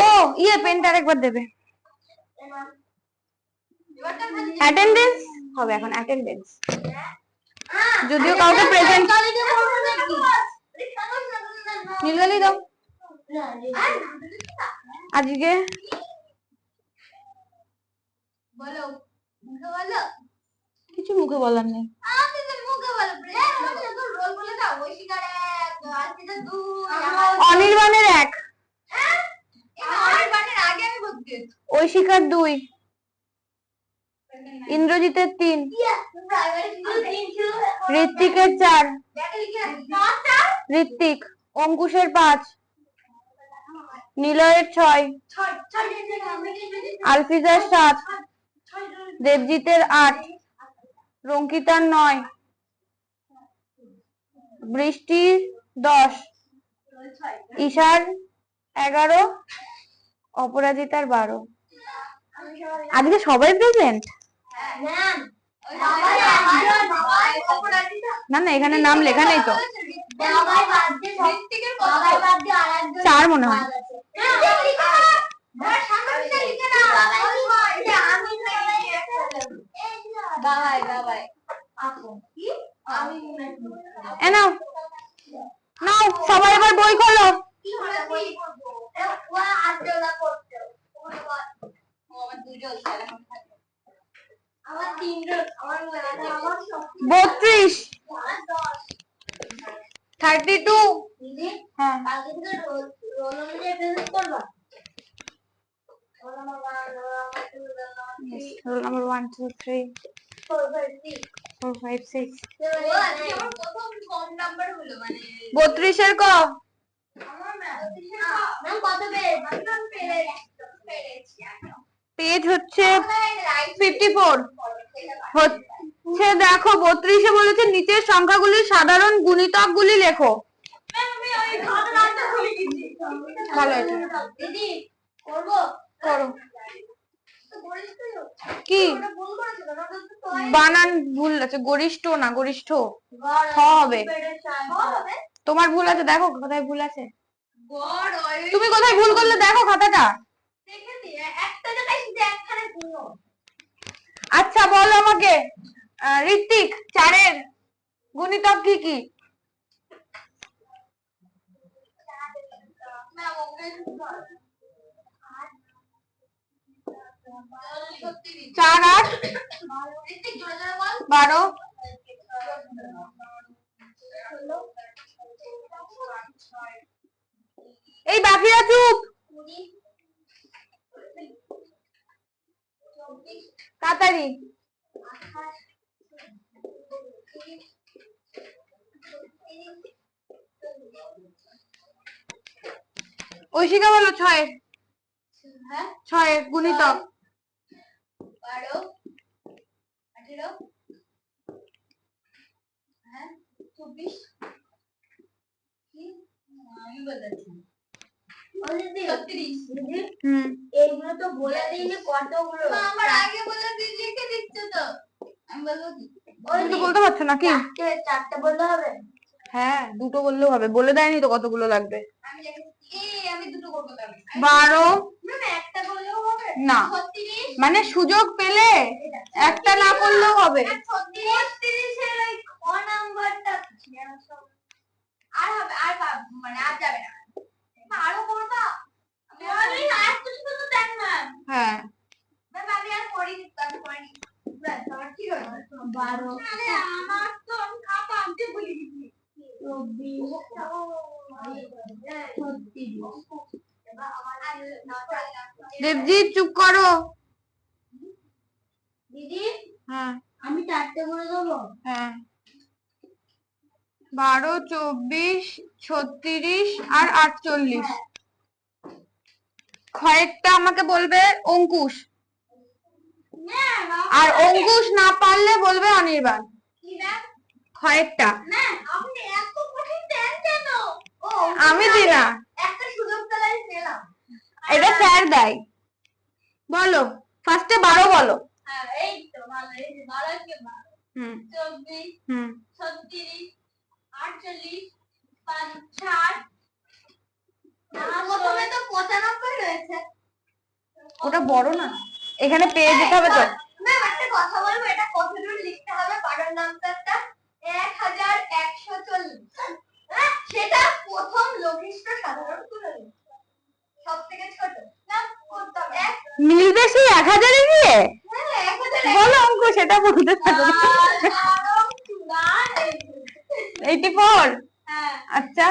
ও ইয়ে পেনটা আরেকবার দেবে। অ্যাটেন্ডেন্স হবে এখন, অ্যাটেন্ডেন্স। যদিও কাউকে প্রেজেন্ট নীলগালি দাও আজকে। বলো মুখে বলো, কিছু মুখে বলার নেই। অনির্বাণের 1, ঐশিকার 2, ইন্দ্রজিতের 3, ঋত্বিকের 4, ঋত্বিক, অঙ্কুশের 5, নিলয়ের 6, আলফিজার 7, দেবজিতের 8, রঙ্কিতার 9, বৃষ্টির 10, ঈশার 11, অপরাজিতার 12। আজকে সবাই প্রেজেন্ট? না না এখানে নাম লেখা নেই তো, 4 মনে হয়। নাও নাও সবাই এবার বই খোলো। বত্রিশ, 32। হ্যাঁ roll number 1 2 3 4 5 6 32 এর ক পেজ হচ্ছে 54 হচ্ছে। দেখো 32 এ বলেছে নিচের সংখ্যাগুলির সাধারণ গুণিতকগুলি লেখো। ভালো আছে দিদি, করব করো। কি বানান ভুল আছে, গরিষ্ঠ না গরিষ্ঠ হবে। তোমার ভুল আছে, দেখো কোথায় ভুল আছে। তুমি কোথায় ভুল করলে দেখো খাতাটা। আচ্ছা বলো আমাকে ঋত্বিক 4 এর গুণিতক কি কি? 4 8 12। এই বাকিরা চুপ, তাড়াতাড়ি। ঐশিকা বলো 6 এর, 6 এর গুণিতক 12 18 24। আমি বলছি এইগুলো তো বলে দিই কতগুলো, আমার আগে বলে দিয়ে লিখে দিচ্ছ তো। আমি বলবো কি ওই তো বলতে পারছো না কি? 4টে বললে হবে? হ্যাঁ 2টো বললেও হবে, বলে দেয়নি তো কতগুলো লাগবে। আমি 2টো করব তাহলে। 12 একটা বললেও হবে না, মানে সুযোগ পেলে একটা না করলেও হবে। 36 এর ওই ক নাম্বারটা আর হবে, আর মানে আর যাবে না। আরো করবা? আমি আর কিছু তো দেন না। হ্যাঁ ম্যাম আমি আর করি করি ব্যাস আমার কি হলো 12। আরে আমার তো খাতা আনতে ভুলে গেছি। 24 দেবজিৎ চুপ করো। দিদি হ্যাঁ আমি 4টে করে দেবো। হ্যাঁ 12 24 36 আর 48। কয়েকটা আমাকে বলবে অঙ্কুশ, আর অঙ্কুশ না পারলে বলবে অনির্বাণ। ক্ষয়েরটা আমি দিই না, এটা স্যার দেয়। বলো ফার্স্টে 12 বলো। এই তো ভালো, এই যে 12 কে 12 24 36 48 50 প্রথমে তো 95 রয়েছে, ওটা বড় না, এখানে পেয়ে যেতে হবে তো। ম্যাম একটা কথা বলবো, এটা কত দূর লিখতে হবে? 12 নাম্বারটা 1140, সেটা প্রথম লঘিষ্ঠ সাধারণ গুণন, সবথেকে ছোট। মিলবে সেই 1000 এ গিয়ে? বলো অঙ্ক, সেটা বলতে থাকো। 84, আচ্ছা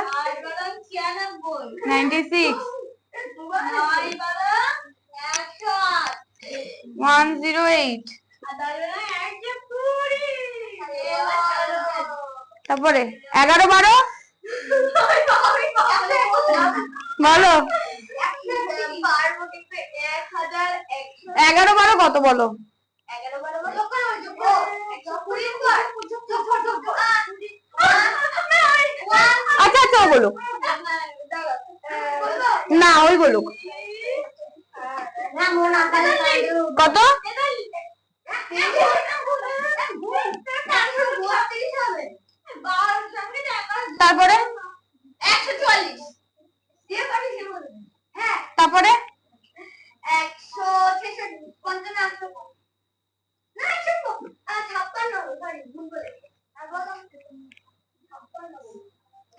96, 108, তারপরে 11 12 বলো। 11 12 কত বলো? আচ্ছা আচ্ছা বলো না, ওই বলুক কত? তারপরে তারপরে 156,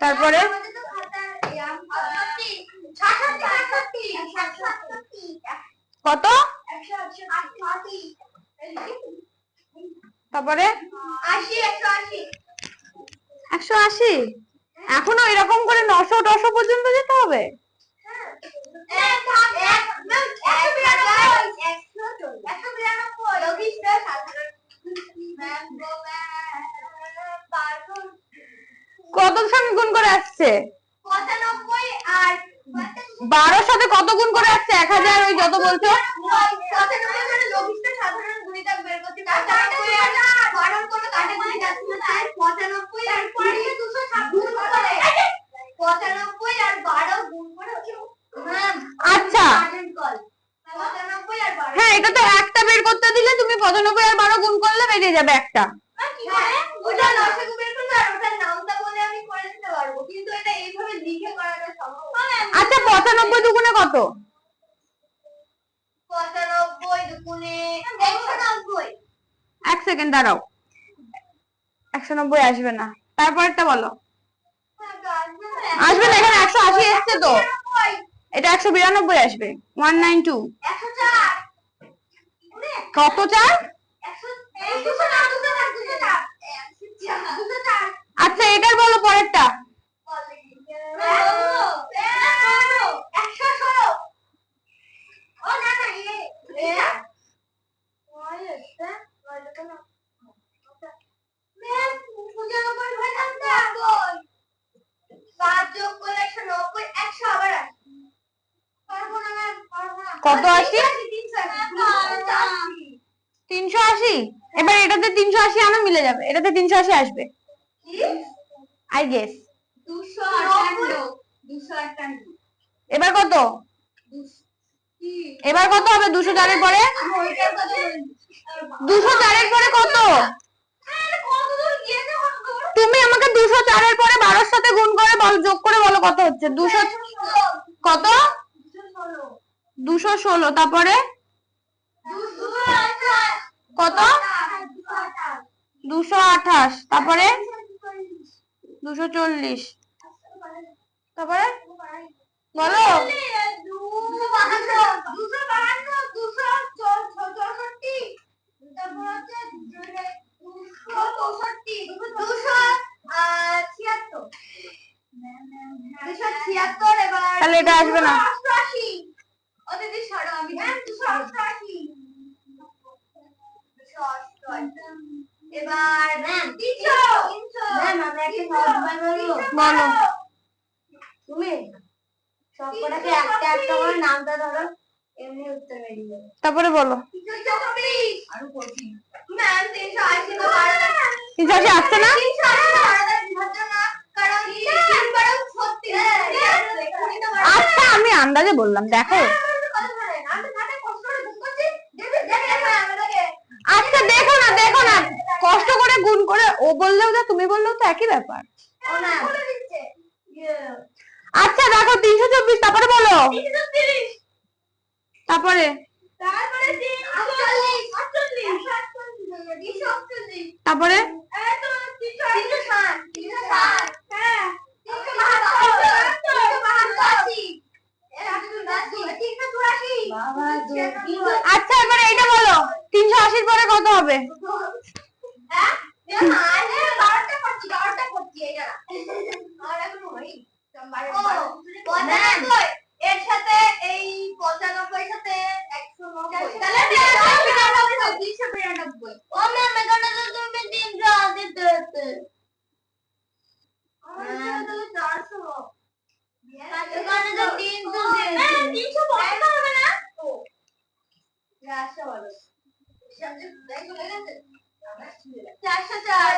তারপরে কত? তারপরে 180, এখনো এরকম করে 900 900 পর্যন্ত যেতে হবে? কত সঙ্গে গুণ করে আসছে? 95 আর 12 সাথে কত গুণ করে আসছে? 1000, ওই যত বলছো 95 মানে লঘিষ্ঠ সাধারণ গুণিতক বের করতে, 95 আর 12 কোনো কাটাকুটি যাচ্ছে না, তাই 95 আর 256 গুণ করে 95 আর 12 গুণ করে হচ্ছে। আচ্ছা হ্যাঁ, এটা তো একটা বের করতে দিলে তুমি 95 আর 12 গুণ করলে বেরিয়ে যাবে একটা। ওটা লসাগু বের করলে আর ওটার নামটা বলে আমি করে দিতে পারবো, কিন্তু এটা এইভাবে লিখে করাটা সম্ভব না। আচ্ছা 95 দুগুণে কত? 95 দুগুণে 190। এক সেকেন্ড দাঁড়াও, 190 আসবে না, তারপরটা বলো। আসবে না, এখানে 180 এসছে তো, এটা 192 আসবে। 192 কত? 4? আচ্ছা এটার বলো পরেরটা। 190 কত? 80? 380। এবার এটাতে 380 আনো, মিলে যাবে, এটাতে 380 আসবে আই গেস। 258। এবার কত? এবার কত হবে 204 এর পরে? 204 এর পরে কত? তুমি আমাকে 204 এর পরে 12 এর সাথে গুণ করে বল, যোগ করে বলো কত হচ্ছে। 200 কত? 216, তারপরে কত? 228, তারপরে 240, তারপরে বলো। 276, তাহলে এটা আসবে না। এবার বলো তুমি সবকটাকে একটা একটা করে নামটা ধরো, এমনি উত্তর বেরিয়ে যাবে। তারপরে বলো। আরো কঠিন ম্যাম, 380 আসছে না? আমি আন্দাজে বললাম, দেখো। আচ্ছা দেখো না, দেখো না, কষ্ট করে গুণ করে ও বললেও যা তুমি বললেও তো একই ব্যাপার। আচ্ছা দেখো 324, তারপরে বলো। তারপরে তারপরে আচ্ছা এবার এইটা বলো, 380 পরে কত হবে? এর সাথে এই 95 সাথে 190, তাহলে 392। ও ম্যাম এখানে তো তুমি 380 দিতে। এখানে তো 400। এখানে তো 300 দিয়েছে। 350 হবে না? ও আচ্ছা বলো। সবজি দাই চলে গেছে। 404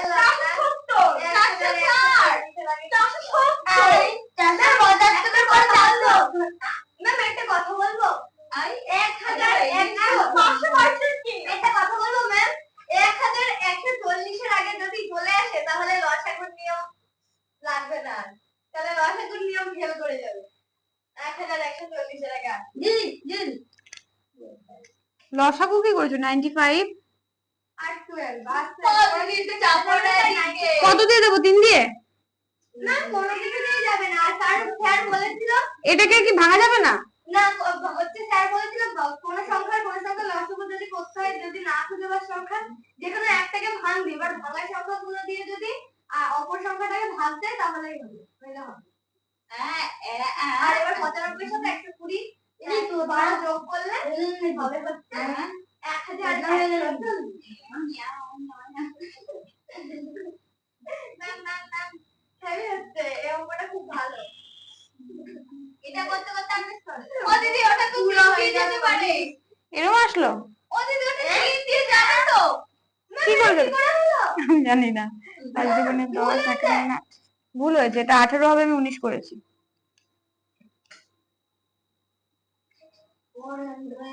আগে যদি চলে আসে তাহলে লসাগুর নিয়ম লাগবে না, তাহলে লসাগুর নিয়ম ফেল করে যাবে। 1140 এর আগে লসাগু কি করেছো? 95 আর 12 কত দিয়ে দেবো? 3 দিয়ে না, কোনো কিছু দিয়ে যাবে না। স্যার বলেছিল এটাকে কি ভাঙা যাবে না? না হচ্ছে স্যার বলেছিল কোন সংখ্যার লসাগু যদি করতে হয়, যদি না খুঁজে পাস সংখ্যা যেখানে একটাকে ভাঙবি, এবার ভাঙা সংখ্যাগুলো দিয়ে যদি অপর সংখ্যাটাকে ভাগ দেয় তাহলেই হবে। আর এবার 95 সাথে 120 এই তো 12 যোগ করলে হবে হচ্ছে 1000। খুব ভালো। এটা করতে করতে আমি ও দিদি ওটা তো হয়ে যেতে পারে। এরকম আসলো? ও দিদি ওটা ক্লিন দিয়ে যাবে তো? কি করবে? আমি জানি না। তার জীবনে 10 থাকে না। ভুল হয়েছে, এটা 18 হবে, আমি 19 করেছি। 400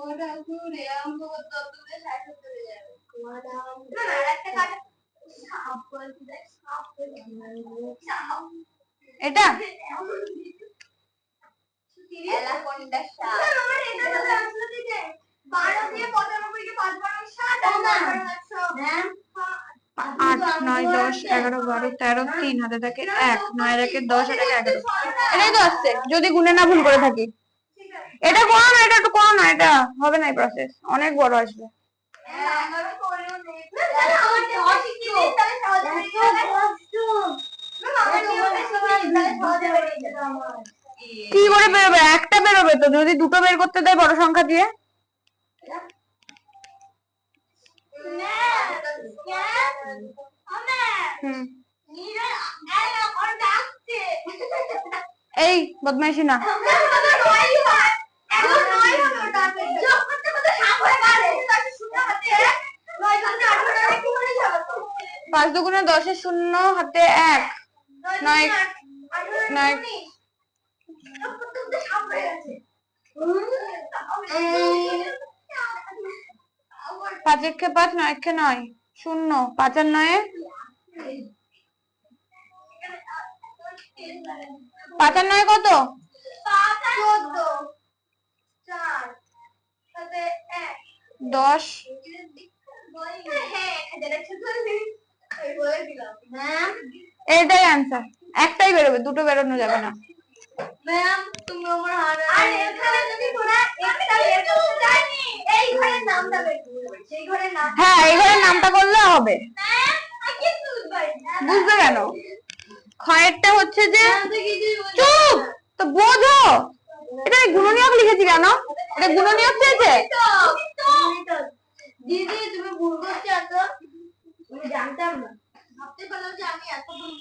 ওটা ঘুরে আমগো তো তুমি 60 চলে যাবে। না না একটা কাটা সাপ বলতে দেখ, সাপ এটা এলা কোনটা সাপ? না আমার এটা তো আসলে দিতে 12 দিয়ে 95 কে 5 বার 60 ম্যাম 8 9 10 11 12 13 3 হাতে থাকে 1 9 এর একে 10 এর একে 11। এটাই তো আসছে, যদি গুণে না ভুল করে থাকি। এটা করো না, এটা একটু করো না, এটা হবে না, এই প্রসেস অনেক বড় আসবে। কি করে বেরোবে? একটা বেরোবে তো, যদি দুটো বের করতে দেয় বড় সংখ্যা দিয়ে। এই বদমাইশি না। 5 দুগুণে 10 এর 0 হাতে 1 9 9 5 একে 5 9 একে 9 0 5 আর 9 5 আর 9 কত? 14 4 সাথে 1 10। এটাই आंसर, একটাই বেরোবে, দুটো বেরোনো যাবে না। ম্যাম তুমি আমার হারা। আর এখানে যদি তোরা একটা বের করতে চাই, এই ঘরের নামটা বের করবে, সেই ঘরের নাম। হ্যাঁ এই ঘরের নামটা করলে হবে। ম্যাম আমি কিছু বুঝবে কেন? ক্ষয়েরটা হচ্ছে যে চুপ তো বোঝো, এটা গুণনীয়ক লিখেছি কেন? এটা গুণনীয়ক চেয়েছে। দিদি তুমি ভুল করতে এত, আমি জানতাম না, ভাবতে পারলাম যে আমি এত ভুল।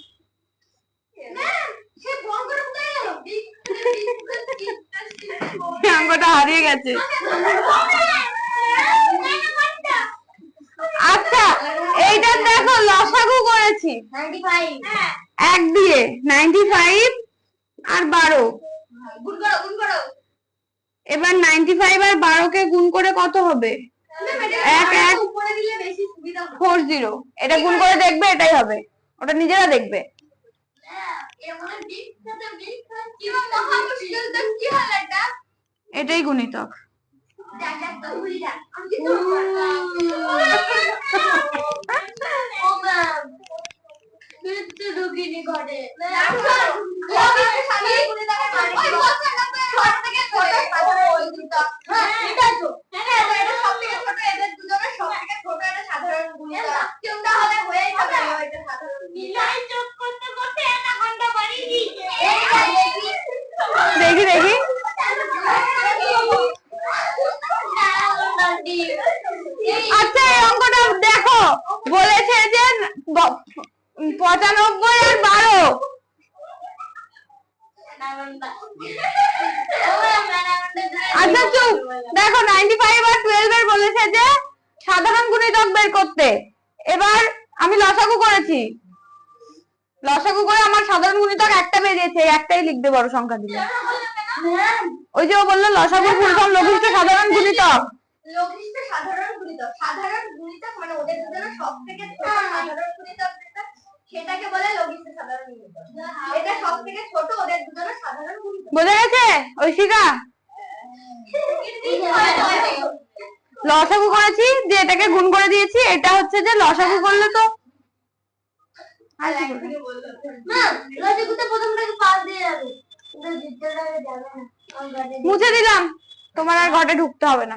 ম্যাম সে ভুল করে কোথায় গেল? অঙ্কটা হারিয়ে গেছে। আচ্ছা এইটা দেখো লসাগু করেছি 95 এক দিয়ে 95 আর 12 এবার 95 আর 12 কে গুণ করে কত হবে? 40। এটা গুণ করে দেখবে, এটাই হবে, ওটা নিজেরা দেখবে। এটাই গুণিতক। দেখি দেখি। আচ্ছা এই অঙ্কটা দেখো, বলেছে যে 95 আর 12। আচ্ছা চুপ, দেখো 95 আর 12 এর বলেছে যে সাধারণ গুণিতক বের করতে। এবার আমি লসাগু করেছি, লসাগু করে আমার সাধারণ গুণিতক একটা বেরিয়েছে, একটাই লিখবে বড় সংখ্যা দিলে। ওই যে ও বললো লসাগু ফুল ফর্ম লঘিষ্ঠ সাধারণ গুণিতক। লঘিষ্ঠ সাধারণ গুণিতক, সাধারণ গুণিতক মানে ওদের দুজনের সবথেকে ছোট সাধারণ গুণিতক যেটা, সেটাকে বলে লঘিষ্ঠ সাধারণ গুণিতক। এটা সবথেকে ছোট ওদের দুজনের সাধারণ গুণিতক। বোঝা গেছে ঐশিকা? লসাগু করেছি যে এটাকে গুণ করে দিয়েছি, এটা হচ্ছে যে লসাগু করলে তো মুছে দিলাম, তোমার আর ঘরে ঢুকতে হবে না।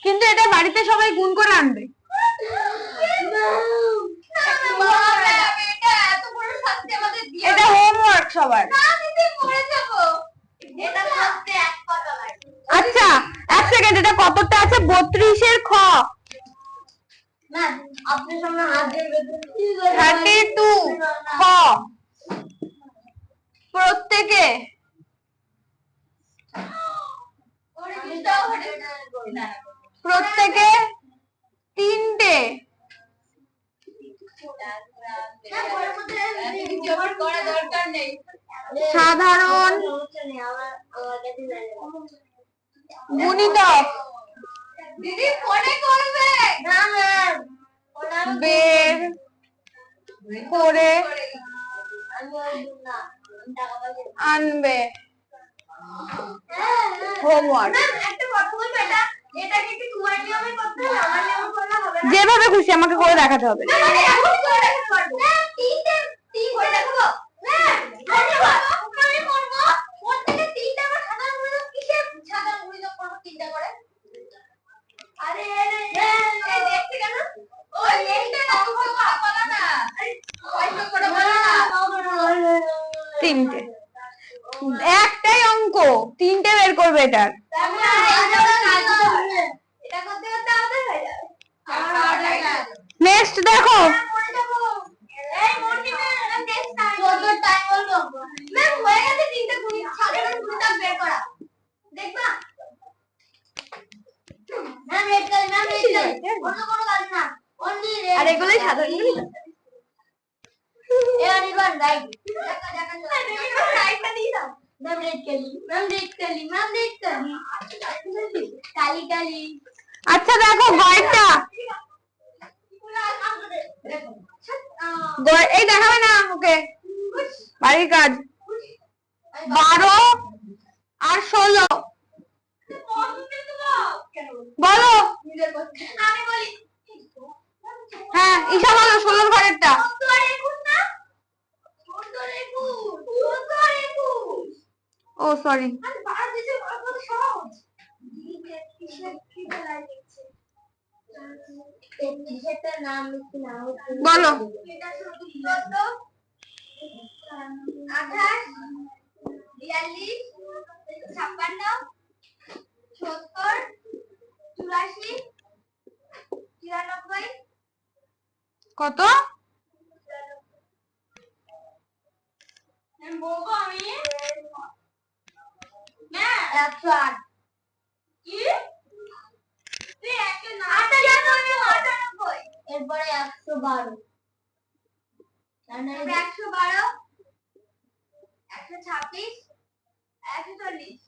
কিন্তু এটা বাড়িতে সবাই গুণ করে আনবে। এটা হোমওয়ার্ক সবার। আচ্ছা এক সেকেন্ড, এটা কতটা আছে? 32 এর খ। 32 খ। প্রত্যেকে প্রত্যেকে 3টে সাধারণ গুণিতক বের করে আনবে। হোমওয়ার্ক যেভাবে খুশি আমাকে করে দেখাতে হবে। তিনটে, একটাই অঙ্ক, 3টে বের করবে এটার। নেক্সট দেখো, আর এগুলোই সাধারণ গুণিতক। আচ্ছা দেখো গয়টা, এই দেখাবে না ওকে, বাড়ির কাজ। 12 আর 16 বলো। হ্যাঁ ঈশা বলো 16 ঘরেরটা। ও সরি, বলো। 28, 42, 56, 70, 84, 93। কত? আমি 108। কি? এরপরে 112, 112, 126, 140।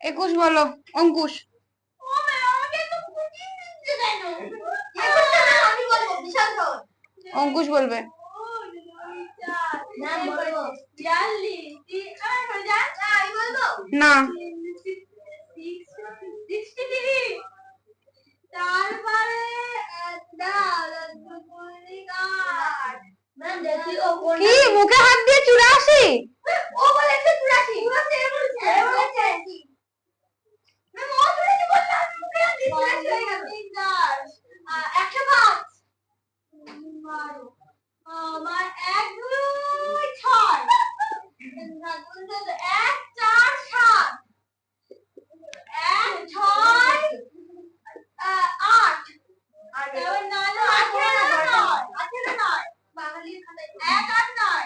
21 বলো অঙ্কুশ। অঙ্কুশ বলবে। না কি মুখে হাত দিয়ে 84? ও বলেছে 84। আমার 1 2 6 1 4 7 1 6 8 বাঙালির খাতায় 1 8 9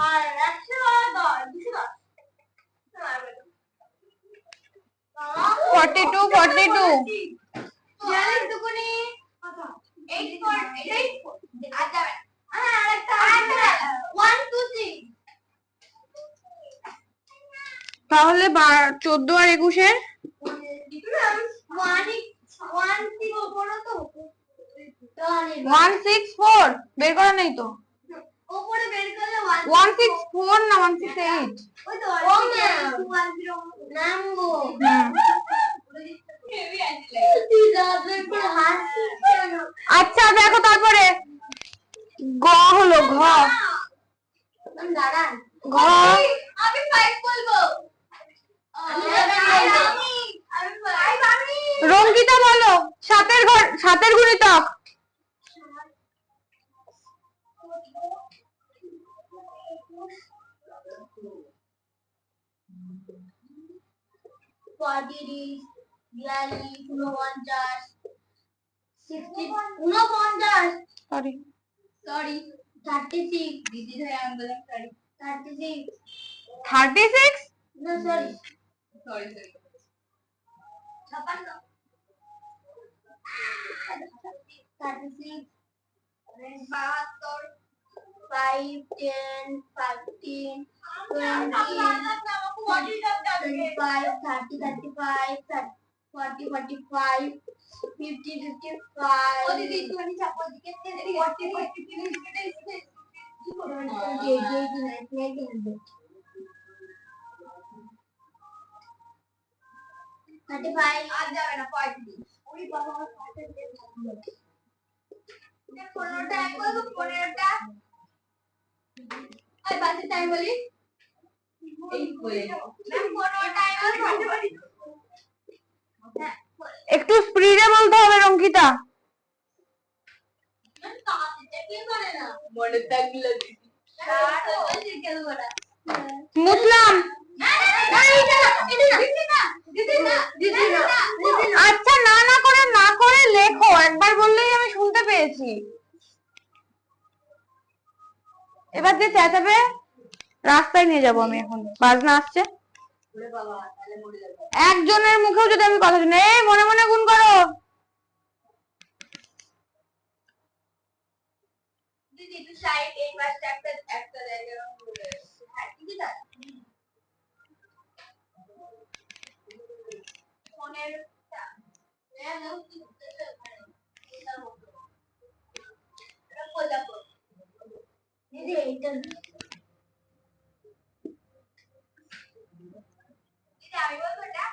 আর 110 210 42 42 দুগুনি 84 আচ্ছা আরেকটা 126। তাহলে 14 আর 21 এর 164 বের করা নেই তো। উপরে বের করলে 164 না 168? ওই তো নামবো। আচ্ছা দেখো তারপরে গ হলো ঘ। ঘ আমি 5 বলবো। রঙ্গিতা বলো 7 এর গুণিতক। 40 42 49 60 49 সরি 36 দিদি ভাই আমি বললাম সরি 36 36 না সরি 56 36 72 5 10 15 20 25 30 35 40 45 50 55 ও দিদি একটুখানি চাপো দিকে 40 35 আর যাবে না 35 ওই বাবা আমার 15টা এক বলবো 15টা আর বাকি টাইম বলি এই বলে ম্যাম 15টা টাইম বলি একটু স্পিডে বলতে হবে রঙ্কিতা। মুসলাম আচ্ছা না করে লেখো একবার বললেই আমি শুনতে পেয়েছি। এবার যে চেঁচাবে রাস্তায় নিয়ে যাবো আমি এখন বাজনা আসছে। একজনের মুখেও যদি আমি কথা শুনি এই মনে মনে গুণ করো। দিদি একটু সাইড এই পাশে একটা জায়গা হ্যাঁ ঠিক আছে ফোনের দিদি এইটা আমি বলবো এটা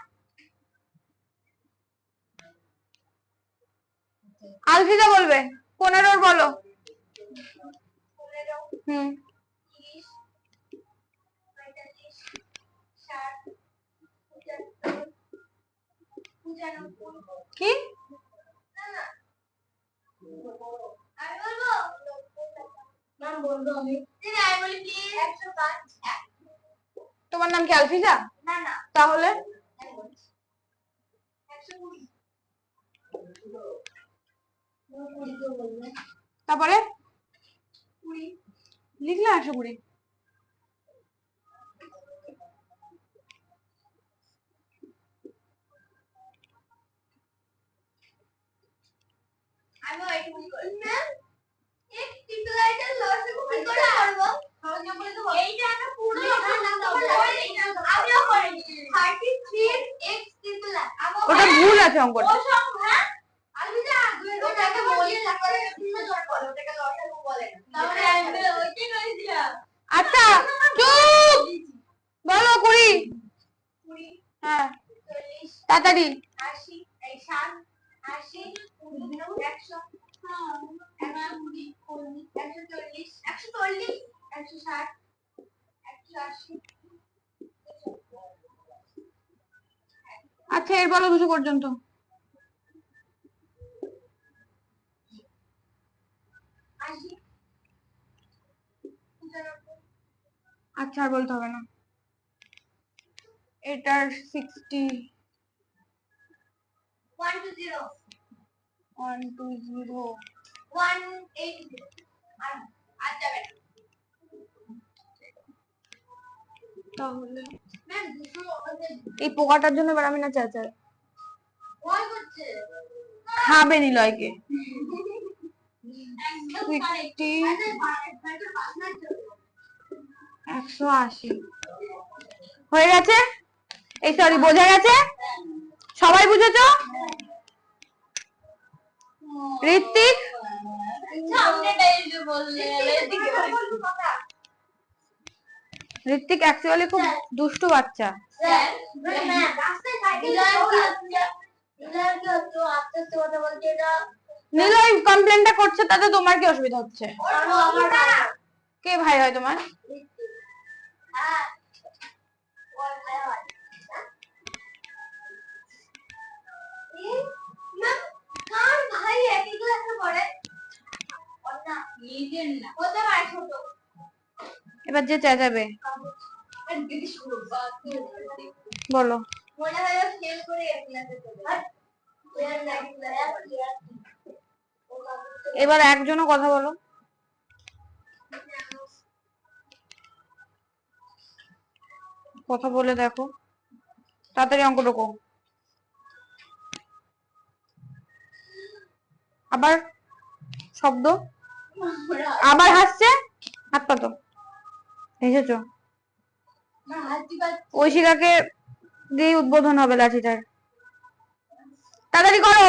আলফিদা বলবে 15 বলো 15 30 45 60 75 কি না আমি বলবো নাম বলবো আমি দিদি আমি বলি প্লিজ 105 তোমার নাম কি আলফিদা? না না তাহলে 120 তারপরে 20 লিখলে 120 আমি 120 করি ওটা ভুল আছে অঙ্কটা। আচ্ছা চুপ বলো 20। হ্যাঁ তাড়াতাড়ি। 80 140 140 160 180। আচ্ছা এর বলো 200 পর্যন্ত। আচ্ছা আর বলতে হবে না। এটার 60 120 120 180 আর যাবে না তাহলে এই পোকাটার জন্য এবার আমি না চাচাই খাবে নিলয়কে 180 হয়ে গেছে। এই সরি বোঝা গেছে? সবাই বুঝেছো? ঋত্বিক ঋত্বিক অ্যাকচুয়ালি খুব দুষ্টু বাচ্চা। নিলয় কমপ্লেনটা করছে তাতে তোমার কি অসুবিধা হচ্ছে? কে ভাই হয় তোমার? এবার যে চেঁচাবে বলো। এবার একজনও কথা বলো। কথা বলে দেখো তাড়াতাড়ি অঙ্ক ঢোকো। আবার শব্দ আবার হাসছে হাত পাতো এসেছো ঐশিকাকে দিয়ে উদ্বোধন হবে লাঠিটার। তাড়াতাড়ি করো।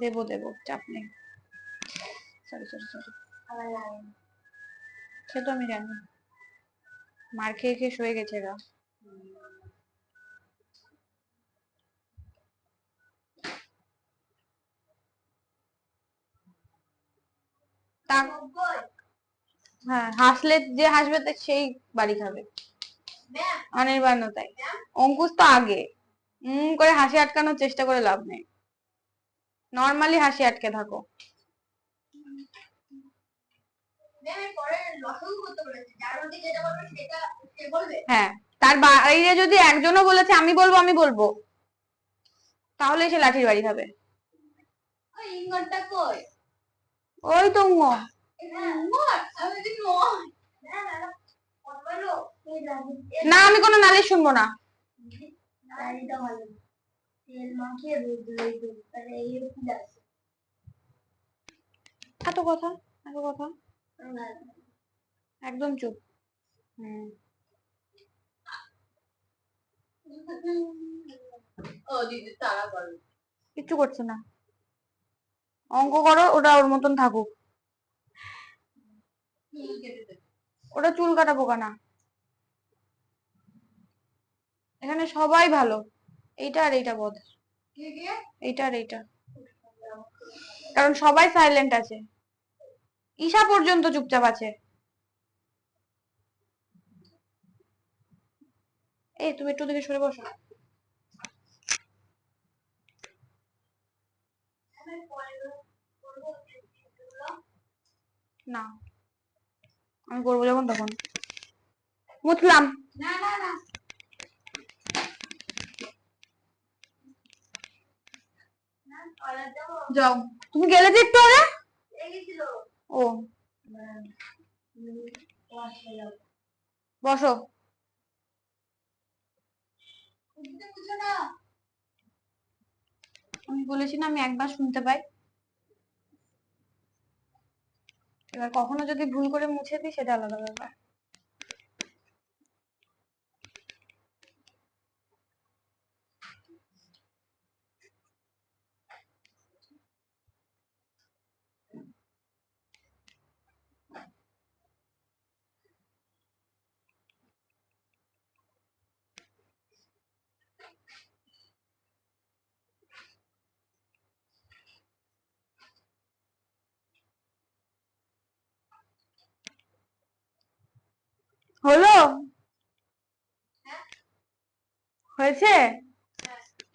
দেবো দেবো চাপ নেই। সরি সরি সরি সে তো আমি জানি মার খেয়ে খেয়ে শুয়ে গেছে এরা। হ্যাঁ হাসলে যে হাসবে সেই বাড়ি খাবে অনির্বাণ তাই। অঙ্কুশ তো আগে করে হাসি আটকানোর চেষ্টা করে লাভ নেই। নর্মালি হাসি আটকে থাকো। হ্যাঁ তার বাইরে যদি একজনও বলেছে আমি বলবো আমি বলবো তাহলে সে লাঠির বাড়ি খাবে। ওই তো না আমি কোনো নালিশ শুনবো না। এত কথা এত কথা একদম চুপ। কিচ্ছু করছে না অঙ্ক করো ওটা ওর মতন থাকুক। ওটা চুল কাটা পোকা না এখানে সবাই ভালো। এইটা আর এইটা বোধ এইটা আর এইটা কারণ সবাই সাইলেন্ট আছে ঈশা পর্যন্ত চুপচাপ আছে। এই তুমি একটু দিকে সরে বসো। না আমি করবো যখন তখন মুছলাম। যাও তুমি গেলে যে একটু আগে ও বসো। আমি বলেছি না আমি একবার শুনতে পাই। এবার কখনো যদি ভুল করে মুছে দিই সেটা আলাদা ব্যাপার। হলো? হয়েছে?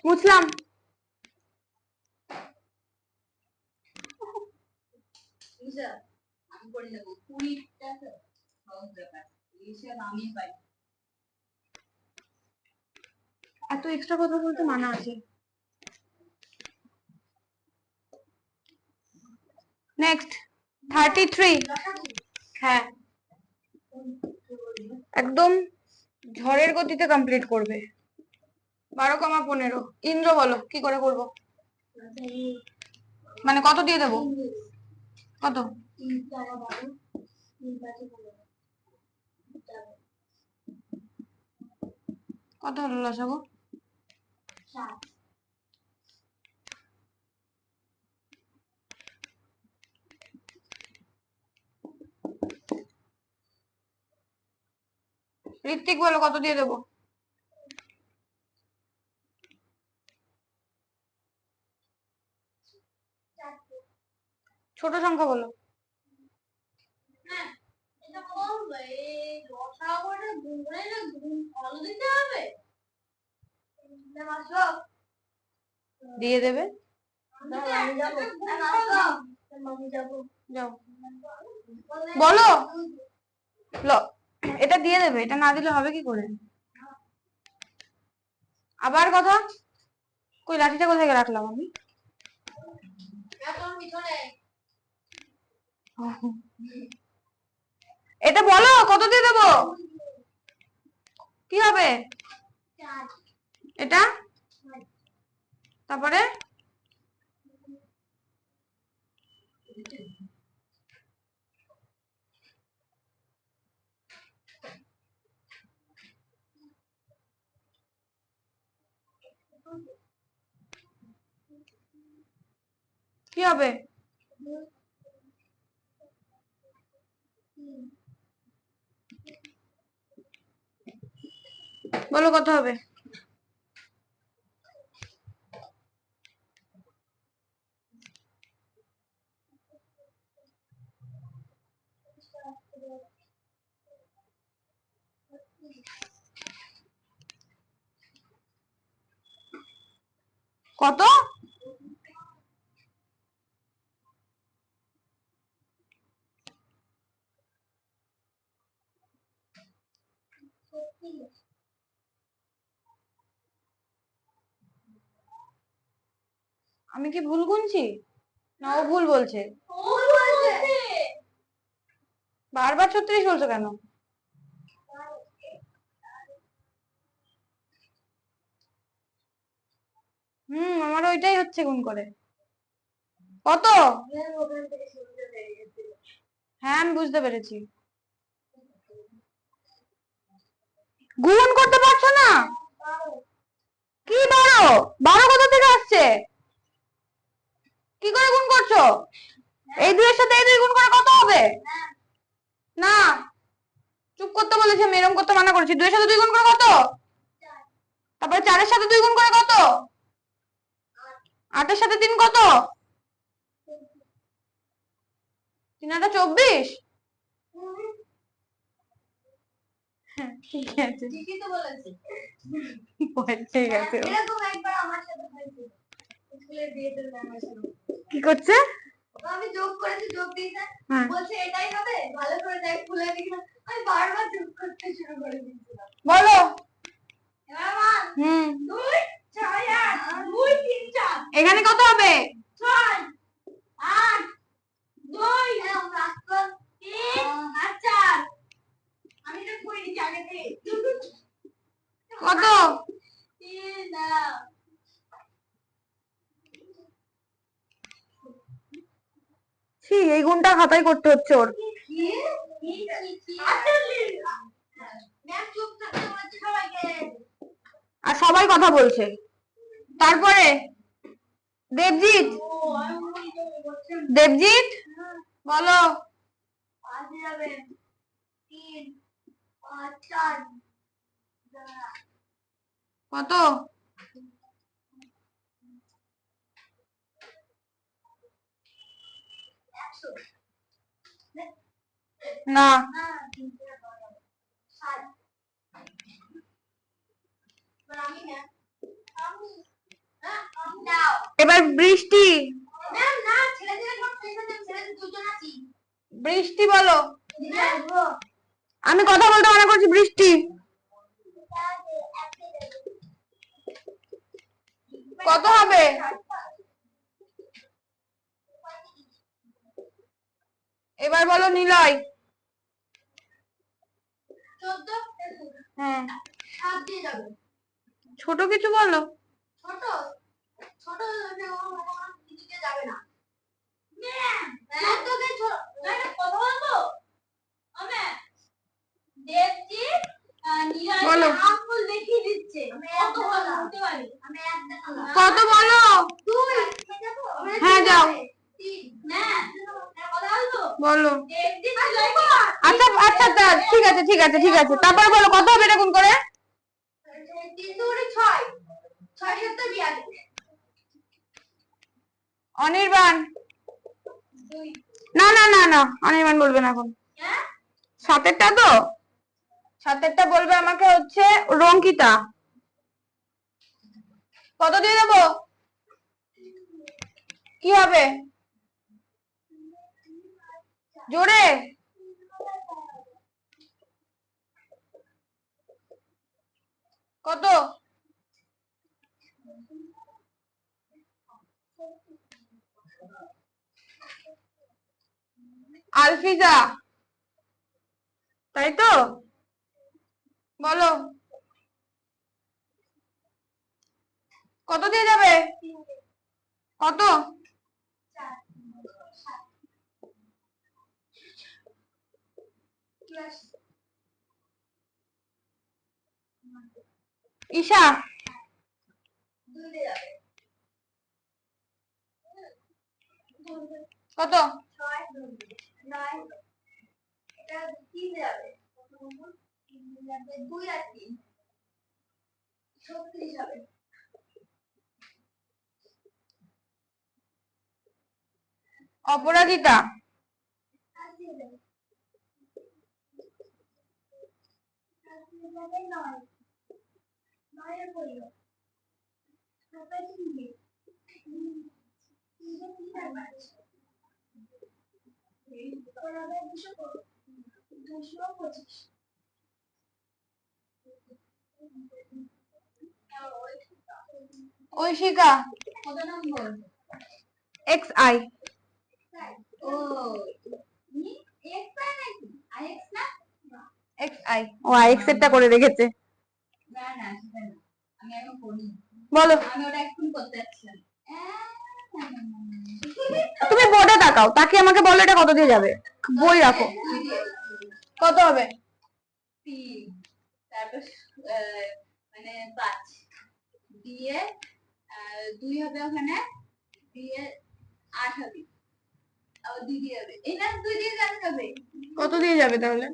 মুছলাম। এত এক্সট্রা কথা বলতে মানা আছে। নেক্সট 33। হ্যাঁ, একদম ঝড়ের গতিতে কমপ্লিট করবে। 12,15। ইন্দ্র বলো কি করে করব? মানে কত দিয়ে দেবো? কত? কত হলো লসাগু? 7। ঋত্বিক বলো কত দিয়ে দেবো? ছোট সংখ্যা বলো। দিয়ে দেবে। যাও বলো। এটা দিয়ে দেবে, এটা না দিলে হবে কি করে? আবার কথা। কই লাঠিটা কোথায় রাখলাম আমি? এটা বলো কত দিয়ে দেবো? কি হবে এটা? তারপরে কি হবে? বলো কত হবে? কত? আমি কি ভুল গুনছি না ও ভুল বলছে? বারবার 36 বলছো কেন? আমার ওইটাই হচ্ছে গুণ করে। কত? হ্যাঁ আমি বুঝতে পেরেছি। গুণ করতে পারছো না? কি 12? 12 কোথা থেকে আসছে? কি করে গুণ করছো? এই দুইয়ের সাথে এই দুই গুণ করে কত হবে? না, চুপ করতে বলেছি আমি, এরকম করতে মানা করেছি। 2 এর সাথে 2 গুণ করে কত? তারপরে 4 এর সাথে 2 গুণ করে কত? 8 এর সাথে 3 কত? 3 8 24। ঠিক আছে, ঠিকই তো বলেছি। ঠিক আছে। এরকম একবার আমার সাথে হয়েছিল স্কুলে ডিএটের ম্যামের সাথে। কি করছে? আমি যোগ করেছি, যোগ দিয়েছে, বলছে এটাই হবে, ভালো করে দেখ খুলে দেখি। আমি বারবার যোগ করতে শুরু করে দিয়েছিলাম। বলো এবার 2 6 8 2 3 4। এখানে কত হবে? 6 8 2 3 আর 4। আমি এটা করে দিচ্ছি আগে থেকে। কত? 3 দাও। এই গুণটা খাতায় করতে হচ্ছে ওর। আর সবাই কথা বলছে। তারপরে দেবজিৎ, দেবজিৎ বলো। কত? না, এবার বৃষ্টি, বৃষ্টি বলো। আমি কথা বলতে মনে করছি। বৃষ্টি কত হবে? এবার বলো নিলয়। হ্যাঁ, ছোট কিছু বলো। ছোট ছোট যাবে না। কত বলো? হ্যাঁ যাও বলো। আচ্ছা আচ্ছা ঠিক আছে ঠিক আছে ঠিক আছে। তারপরে বলো কত হবে এটা গুণ করে? অনির্বাণ, না না না না, অনির্বাণ বলবে না এখন। সাতেরটা তো, সাতেরটা বলবে আমাকে হচ্ছে রঙ্কিতা। কত দিয়ে দেবো? কি হবে জোরে? কত? আলফিজা, তাই তো? বলো কত দিয়ে যাবে? কত? ঈশা, কত? Aparajita, Oishika, X I. X I, ও এক্স এরটা করে রেখেছে। বলো। তুমি বোর্ডে তাকাও, তাকে আমাকে বলো এটা কত দিয়ে যাবে। বই রাখো। কত হবে? তারপর মানে 5 দিয়ে 2 হবে ওখানে, দিয়ে 8 হবে, আবার 2 দিয়ে হবে। এই না 2 দিয়ে যাবে। কত দিয়ে যাবে তাহলে?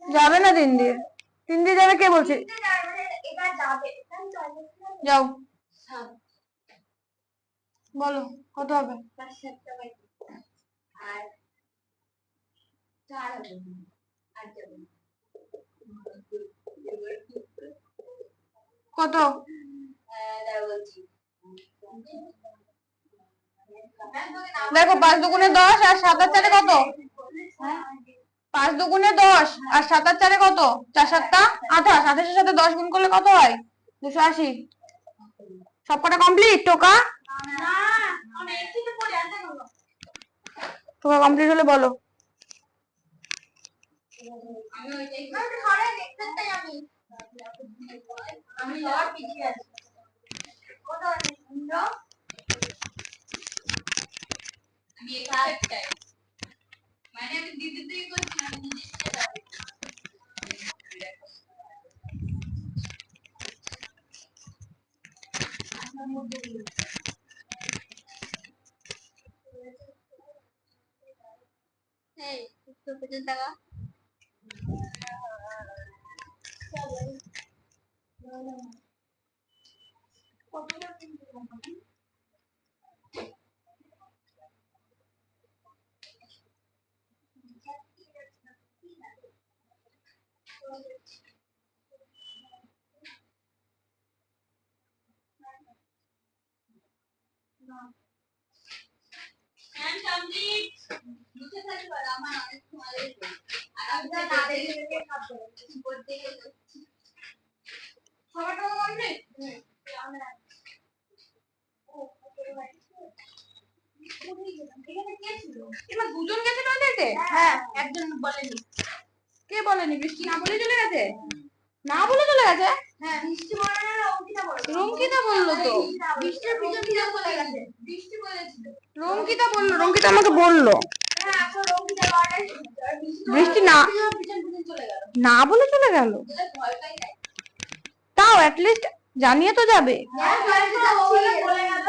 যাবে না 3 দিয়ে। 3 দিয়ে যাবে কে বলছে? যাও বলো কত হবে? কত? দেখো 5 দুগুণে 10 আর 7 আর 4 কত? 5 দুগুণে 10 আর 7 আর 4 কত? 4 7টা 28। 28 এর সাথে 10 গুণ করলে কত হয়? 280। সবকটা কমপ্লিট টোকা? টোকা কমপ্লিট হলে বলো। আমি ওইটাই ঘরে দেখতে চাই আমি সবার পিছিয়ে আছি কোথাও সুন্দর আমি এখানে চাই মানে আমি দিদি তুই করছি আমি নিজে যাবে এই তো পেছন টাকা And complete. मुझे सच बड़ा माना है तुम्हारे लिए। अब ना दादे के लिए खाते हैं। बोलते हैं तो। Tomato complete. এবার দুজন গেছে টয়লেটে? হ্যাঁ, একজন বলেনি। কে বলেনি? বৃষ্টি না বলে চলে গেছে? না বলে চলে গেছে? হ্যাঁ, বৃষ্টি বলে না, রঙ্কিতা বলে। রঙ্কিতা বললো তো। বৃষ্টির পিছন পিছন চলে গেছে। বৃষ্টি বলেছিল। রঙ্কিতা বললো, রঙ্কিতা আমাকে বললো। হ্যাঁ, এখন রঙ্কিতা লড়াই বৃষ্টি না পিছন পিছন চলে গেল। না বলে চলে গেল। ভয় পাই না। তাও অ্যাট লিস্ট জানিয়ে তো যাবে। হ্যাঁ, বলে গেল।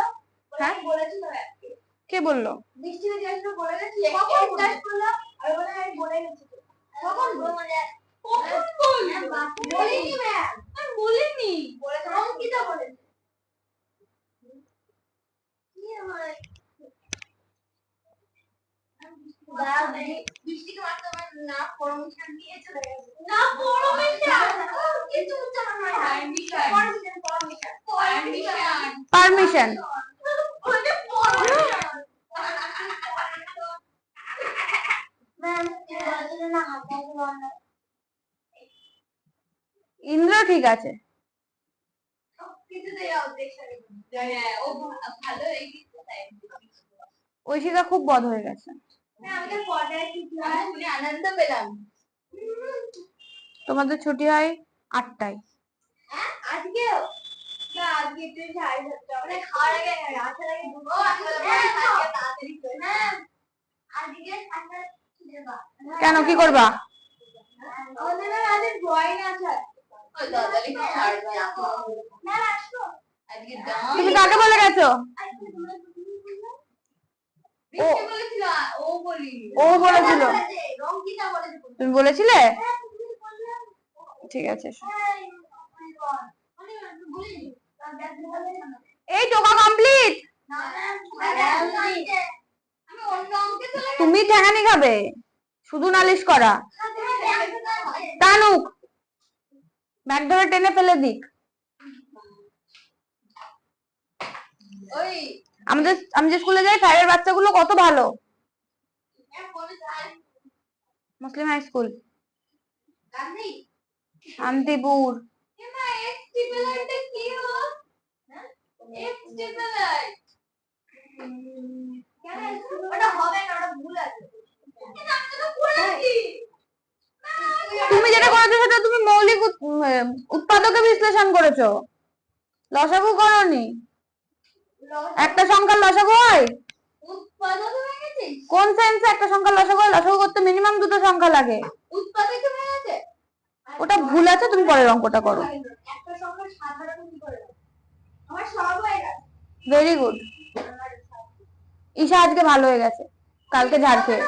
হ্যাঁ, বলেছিল কে বললো? বৃষ্টি জাস্ট বলে গেছে। কখন জাস্ট বললো? আর বলে আমি বলে গেছি। কখন বলে? কখন বললো? বলিনি ম্যাম। আমি বলিনি। বলেছে রঙ্কিতা বলেছে। কি আমার বৃষ্টিকে মারতে আমার না পারমিশন দিয়ে চলে গেছে। না পারমিশন কিছু উচ্চারণ হয় না। পারমিশন ইন্দ্র ঠিক আছে ঐশিকা খুব বদ হয়ে গেছে আনন্দ পেলাম তোমাদের ছুটি হয় 8টায় আজকেও না আজকে একটু সাড়ে 7টা মানে খাওয়ার আগে আসার আগে দুটো তাড়াতাড়ি হ্যাঁ আজকে কেন কি করবা ওদের আজকে ড্রয়িং আছে তুমি কাকে বলে গেছো ও বলেছিল তুমি বলেছিলে ঠিক আছে এই টোকা কমপ্লিট তুমি ঠেকানি খাবে শুধু নালিশ করা টানুক ব্যাগ ধরে টেনে ফেলে দিক আমি যে স্কুলে যাই ফাইভের বাচ্চাগুলো কত ভালো মুসলিম হাই স্কুল শান্তিপুর তুমি যেটা করেছো সেটা তুমি মৌলিক উৎপাদকে বিশ্লেষণ করেছো লসাগু করনি একটা সংখ্যার লসাগু হয় কোন সেন্সে একটা সংখ্যার লসাগু হয় লসাগু করতে মিনিমাম দুটো সংখ্যা লাগে ওটা ভুল আছে তুমি পরের অঙ্কটা করো ভেরি গুড ঈশা আজকে ভালো হয়ে গেছে কালকে ঝাড় খেয়ে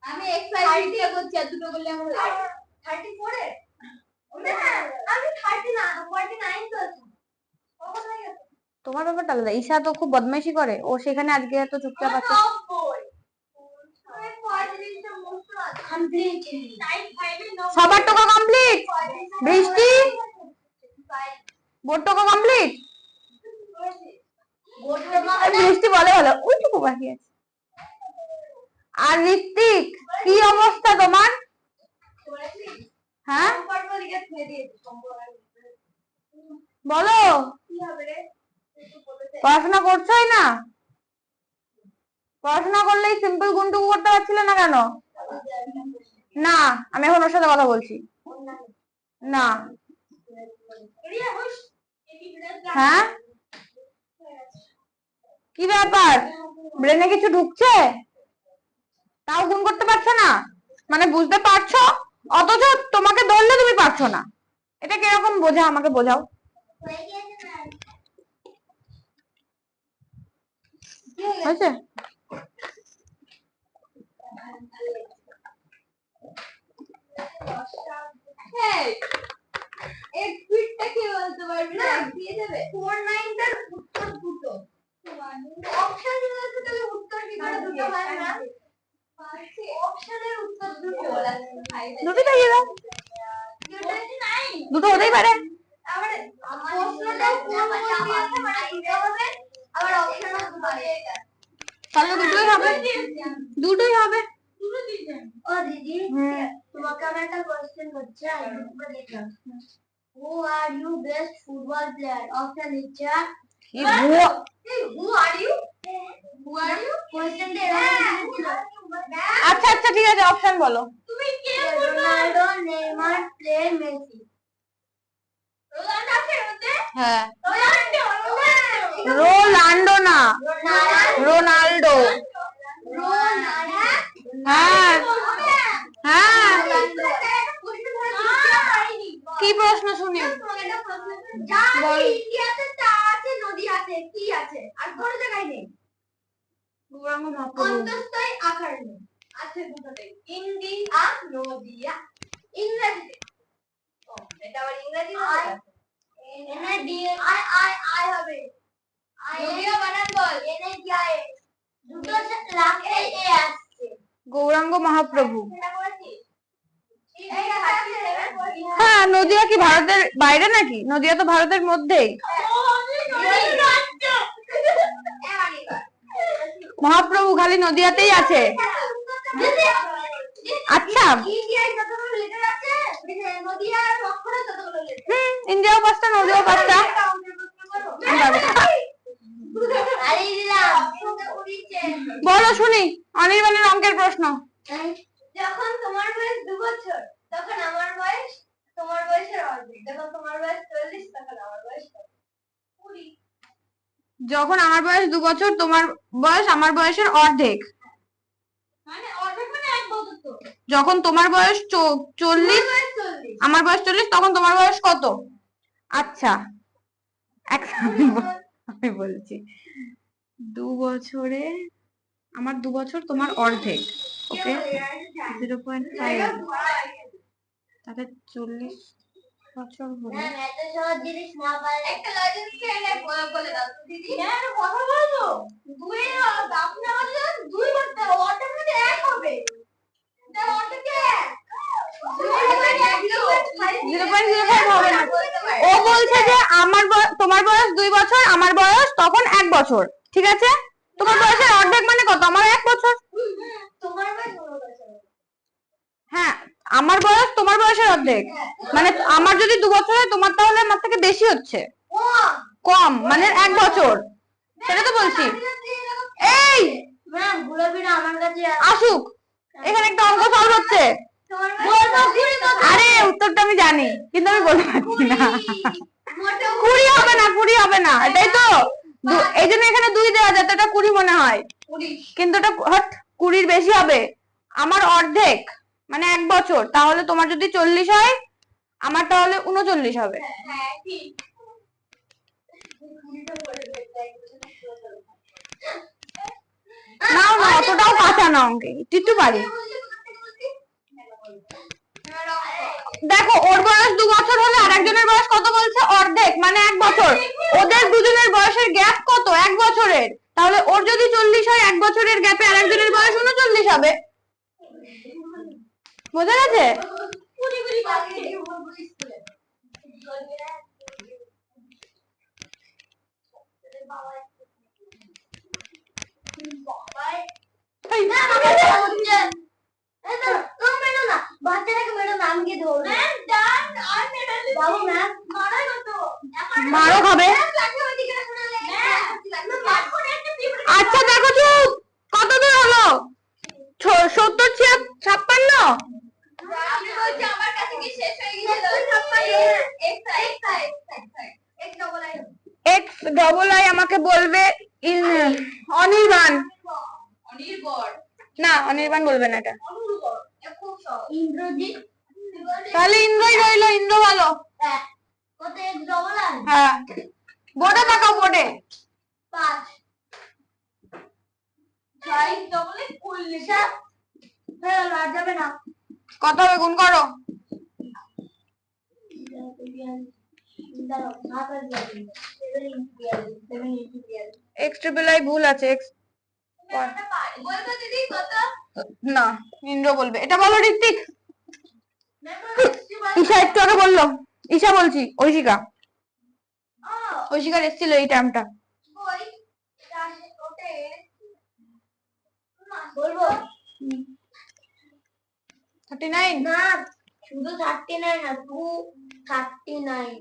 আমি এক্সারসাইজ করছি আর দুটো বললে আমার 34 এ আমি 30 না 49 তো তোমার ব্যাপারটা আলাদা ঈশা তো খুব বদমাইশি করে ও সেখানে আজকে এত চুপচাপ আছে সবার টোকা কমপ্লিট বৃষ্টি বোর্ড টোকা কমপ্লিট বৃষ্টি বলে ভালো ওইটুকু বাকি আছে আর ঋত্বিক কি অবস্থা তোমার হ্যাঁ বলো পড়াশোনা করছোই না পড়াশোনা করলেই সিম্পল গুণটুকু করতে পারছিলে না কেন না, আমি এখন ওর সাথে কথা বলছি না। হ্যাঁ, কি ব্যাপার? ব্রেনে কিছু ঢুকছে, তাও গুণ করতে পারছো না? মানে বুঝতে পারছো অথচ তোমাকে ধরলে তুমি পারছো না, এটা কিরকম বোঝা? আমাকে বোঝাও। হয়েছে? দুটো হতেই পারে। তাহলে দুটোই হবে, দুটোই হবে। ও দিদি, তোমাকে আমি একটা কোশ্চেন করছি। Who are you best football player? Option nature. Who are you? Who are you? Question দে। আচ্ছা আচ্ছা ঠিক আছে, অপশন বলো। তুমি কে? Ronaldo, Neymar, play, Messi. Ronaldo আছে ওতে? হ্যাঁ। রোনাল্ডো না, রোনাল্ডো। হ্যাঁ হ্যাঁ, কি প্রশ্ন শুনি? ইন্ডিয়াতে চা আছে, নদী আছে, কি আছে? আর কোন জায়গায় নেই। গৌরাঙ্গ মহাপ্রভু। অন্তস্থই আকার নেই, আছে দুটোতেই, ইন্ডিয়া, নদিয়া। ইংরেজিতে এটা আবার ইংরেজি হবে। এনে ডি আই আই আই হবে। নদিয়া বানান বল। এনে ডি আই দুটো লাগে এ আসছে। গৌরাঙ্গ মহাপ্রভু। হ্যাঁ, নদিয়া কি ভারতের বাইরে নাকি? নদিয়া তো ভারতের মধ্যেই। মহাপ্রভু খালি নদিয়াতেই আছে। আচ্ছা, ইন্ডিয়াও পাঁচটা, নদিয়াও পাঁচটা। বলো শুনি, অনির্বাণের অঙ্কের প্রশ্ন। যখন তোমার বয়স 2 বছর তখন আমার বয়স তোমার বয়সের অর্ধেক। যখন তোমার বয়স 40 তখন আমার বয়স 20। যখন আমার বয়স 2 বছর তোমার বয়স আমার বয়সের অর্ধেক, মানে অর্ধেক মানে 1 বছর। তো যখন তোমার বয়স 40 আমার বয়স 40 তখন তোমার বয়স কত? আচ্ছা, আমি বলছি 2 বছরে আমার 2 বছর তোমার অর্ধেক, ওকে 0.5, তাহলে 40 বছর হলো। এত সহজ জিনিস না পারলে একটা লজিক খেলে বলে দাও তো দিদি। হ্যাঁ, কথা বলো। 2 এর আপনি আমাদের 2 করতে হবে, অটোমেটিক 1 হবে। তার অর্ধেক কি 0.05 হবে না। ও বলছে যে আমার তোমার বয়স 2 বছর, আমার বয়স তখন 1 বছর, ঠিক আছে? তোমার বয়সের অর্ধেক মানে কত? আমার 1 বছর। তোমার বয়স 2 বছর। হ্যাঁ, আমার বয়স তোমার বয়সের অর্ধেক, মানে আমার যদি 2 বছর হয় তোমার তাহলে আমার থেকে বেশি হচ্ছে, কম মানে 1 বছর। সেটা তো বলছি। এই ম্যাম, গুলাবিরা আমার কাছে আসুক, এখানে একটা অঙ্ক সলভ হচ্ছে। আরে উত্তরটা আমি জানি কিন্তু আমি বলতে পারছি না। 20 হবে না, 20 হবে না, এটাই তো এই জন্য এখানে 2 দেওয়া যাতে এটা 20 মনে হয়, কিন্তু এটা 20-র বেশি হবে। আমার অর্ধেক মানে 1 বছর, তাহলে তোমার যদি 40 হয় আমার তাহলে 39 হবে। হ্যাঁ ঠিক। নাও না, অতটাও কাঁচা না অঙ্কে, একটু পারি। দেখো, ওর বয়স 2 বছর হলে আরেকজনের বয়স কত বলছে? অর্ধেক মানে 1 বছর। ওদের দুজনের বয়সের গ্যাপ কত? 1 বছরের। তাহলে ওর যদি 40 হয়, 1 বছরের গ্যাপে আরেকজনের বয়স 39 হবে। বোঝা গেছে? মারো খাবে। আচ্ছা দেখো চুপ, কত দূর হলো? 70, 56, ডবল আই আমাকে বলবে অনির্বাণ। না অনির্বাণ বলবে না এটা। ইন্দ্রজিৎ। তাহলে ইন্দ্রই রইলো, ইন্দ্র ভালো। হ্যাঁ বোর্ডে তাকাও, বোর্ডে। 5 6 ডবল করলে আর যাবে না। কত হবে গুণ করো। এক্স ট্রিপল আই ভুল আছে। এক্স না ইন্দ্র বলবে। এটা বলো ঋত্বিক। ঈশা একটু আগে বললো। ঈশা বলছি, ঐশিকা। ঐশিকার এসেছিল এই টার্মটা। বলবো 39 না, শুধু 39 না, 239।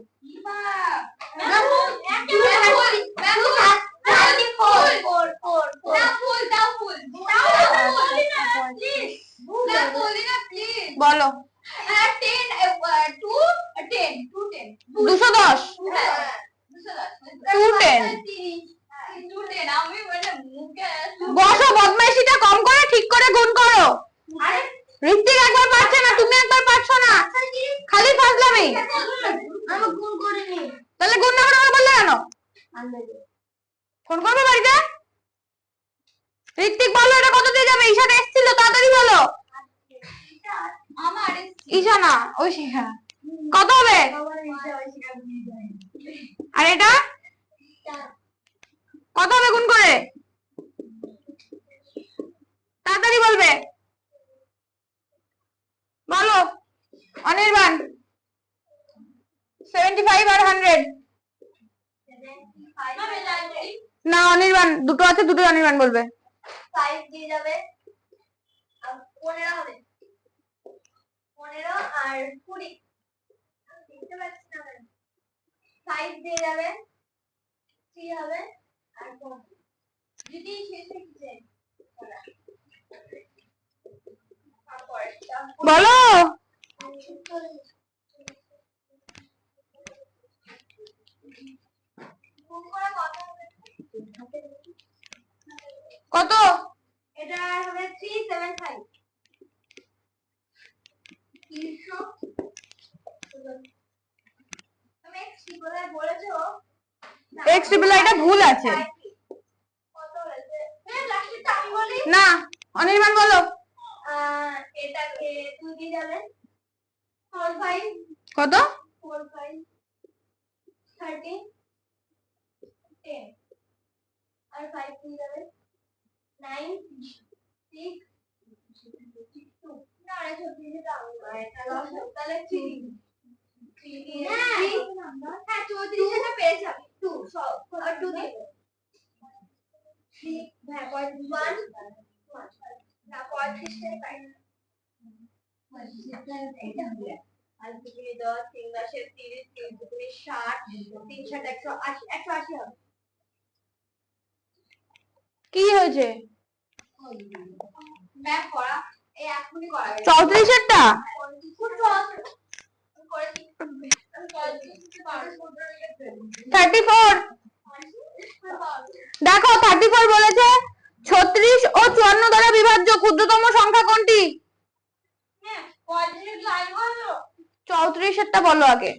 বলো 210 বসো, বদমাইশিটা কম করে ঠিক করে গুণ করো। ঋত্বিক একবার পারছে না, তুমি একবার পারছো না, খালি ফাজলামি। আমি গুণ করিনি। তাহলে গুণ না করে বললে কেন? ফোন করবে বাড়িতে। ঋত্বিক বলো এটা কত দিয়ে যাবে? ঈশাটা এসেছিল, তাড়াতাড়ি বলো। ঈশা না ঐশিকা। কত হবে? আর এটা কত হবে গুণ করে? তাড়াতাড়ি বলবে, বলো। অনির্বাণ 75 আর 100। না অনির্বাণ দুটো আছে, দুটো অনির্বাণ বলবে। 5 দিয়ে যাবে, 15 হবে। 15 আর 20 দেখতে পাচ্ছি না। 5 দিয়ে যাবে, 3 হবে আর 4 যদি শেষে কিছু বলো। কত? এটা হবে 375। তুমি এক্স বলে বলেছো, এক্স ট্রিপল আইটা ভুল আছে। কত হয়েছে? হ্যাঁ লাস্টে আমি বলি না অনির্বাণ বলো। এটাকে 2 দিয়ে যাবেন, 45 কত? 45 30 10 আর 5 দিয়ে যাবেন, 9 6 2 না আরে সত্যি যেটা এটা লস তাহলে 3 দিয়ে হ্যাঁ 34 এটা পেয়ে যাবে 2 সব আর 2 দিয়ে 3 হ্যাঁ 1 না 35 টাই পাই না। এটা হবে আর তুমি 10 3 10 30 3 তুমি 60 3 60 180 180 হবে। কি হয়েছে? ম্যাম করা এই এখনই করা 34 এরটা? করেছি 34। দেখো 34 বলেছে 36 ও 54 দ্বারা বিভাজ্য ক্ষুদ্রতম সংখ্যা কোনটি? হ্যাঁ 35 লাইন হলো 34 এরটা বলো আগে।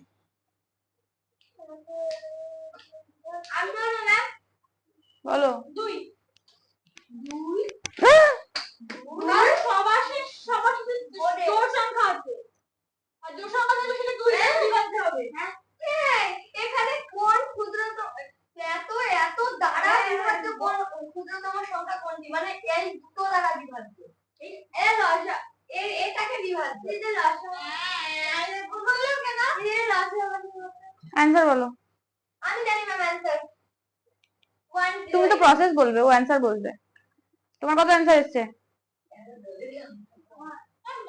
আমি বলবো ম্যাম বলো 2 আর সবার সাথে জোড় সংখ্যা আছে আর জোড় সংখ্যা থাকলে সেটা 2 দিয়ে বিভাজ্য হবে। হ্যাঁ এখানে কোন ক্ষুদ্রতম এত দ্বারা বিভাজ্য কোন ক্ষুদ্রতম সংখ্যা কোনটি, মানে এই দুটো দ্বারা বিভাজ্য। এই লসা এটাকে বিভাজ্য এই লসা বললো কেন এই লসা অ্যানসার বলো। আমি জানি ম্যাম অ্যানসার। তুমি তো প্রসেস বলবে, ও অ্যানসার বলবে। তোমার কত অ্যানসার এসেছে?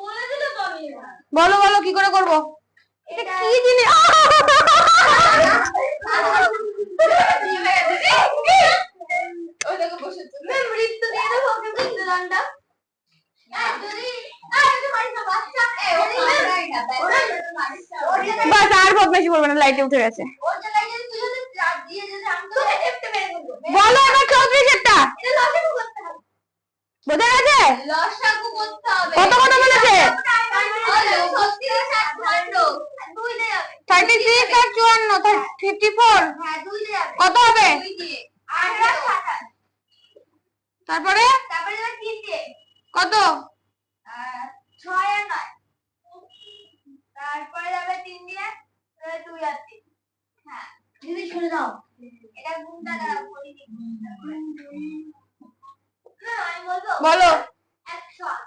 বলে দিলে তো আমি বলো বলো কি করে করব? এটা কি জিনিস? ওই দেখো বসেছে ম্যাম রিক্ত দিয়ে দাও ওকে বৃত্ত দানটা যদি বাচ্চা বাস আর বদমাইশি করবে না, লাইটে উঠে গেছে। ওর যে লাইটে তুই যদি দিয়ে যদি আমি তো বলো এবার 34-এরটা এটা লসাগু করতে হবে। বোঝা গেছে? লসাগু করতে হবে। কত কত বলেছে? 36 আর 54 54 হ্যাঁ 2 দিয়ে হবে। কত হবে? 2 দিয়ে 28 28। তারপরে তারপরে এবার 3 দিয়ে কত? 6 আর 9। তারপরে যাবে 3 দিয়ে 2 আর 3। হ্যাঁ দিদি শুনে দাও, এটা গুণটা দাও বলি দিই। না আমি বলবো বলো 108।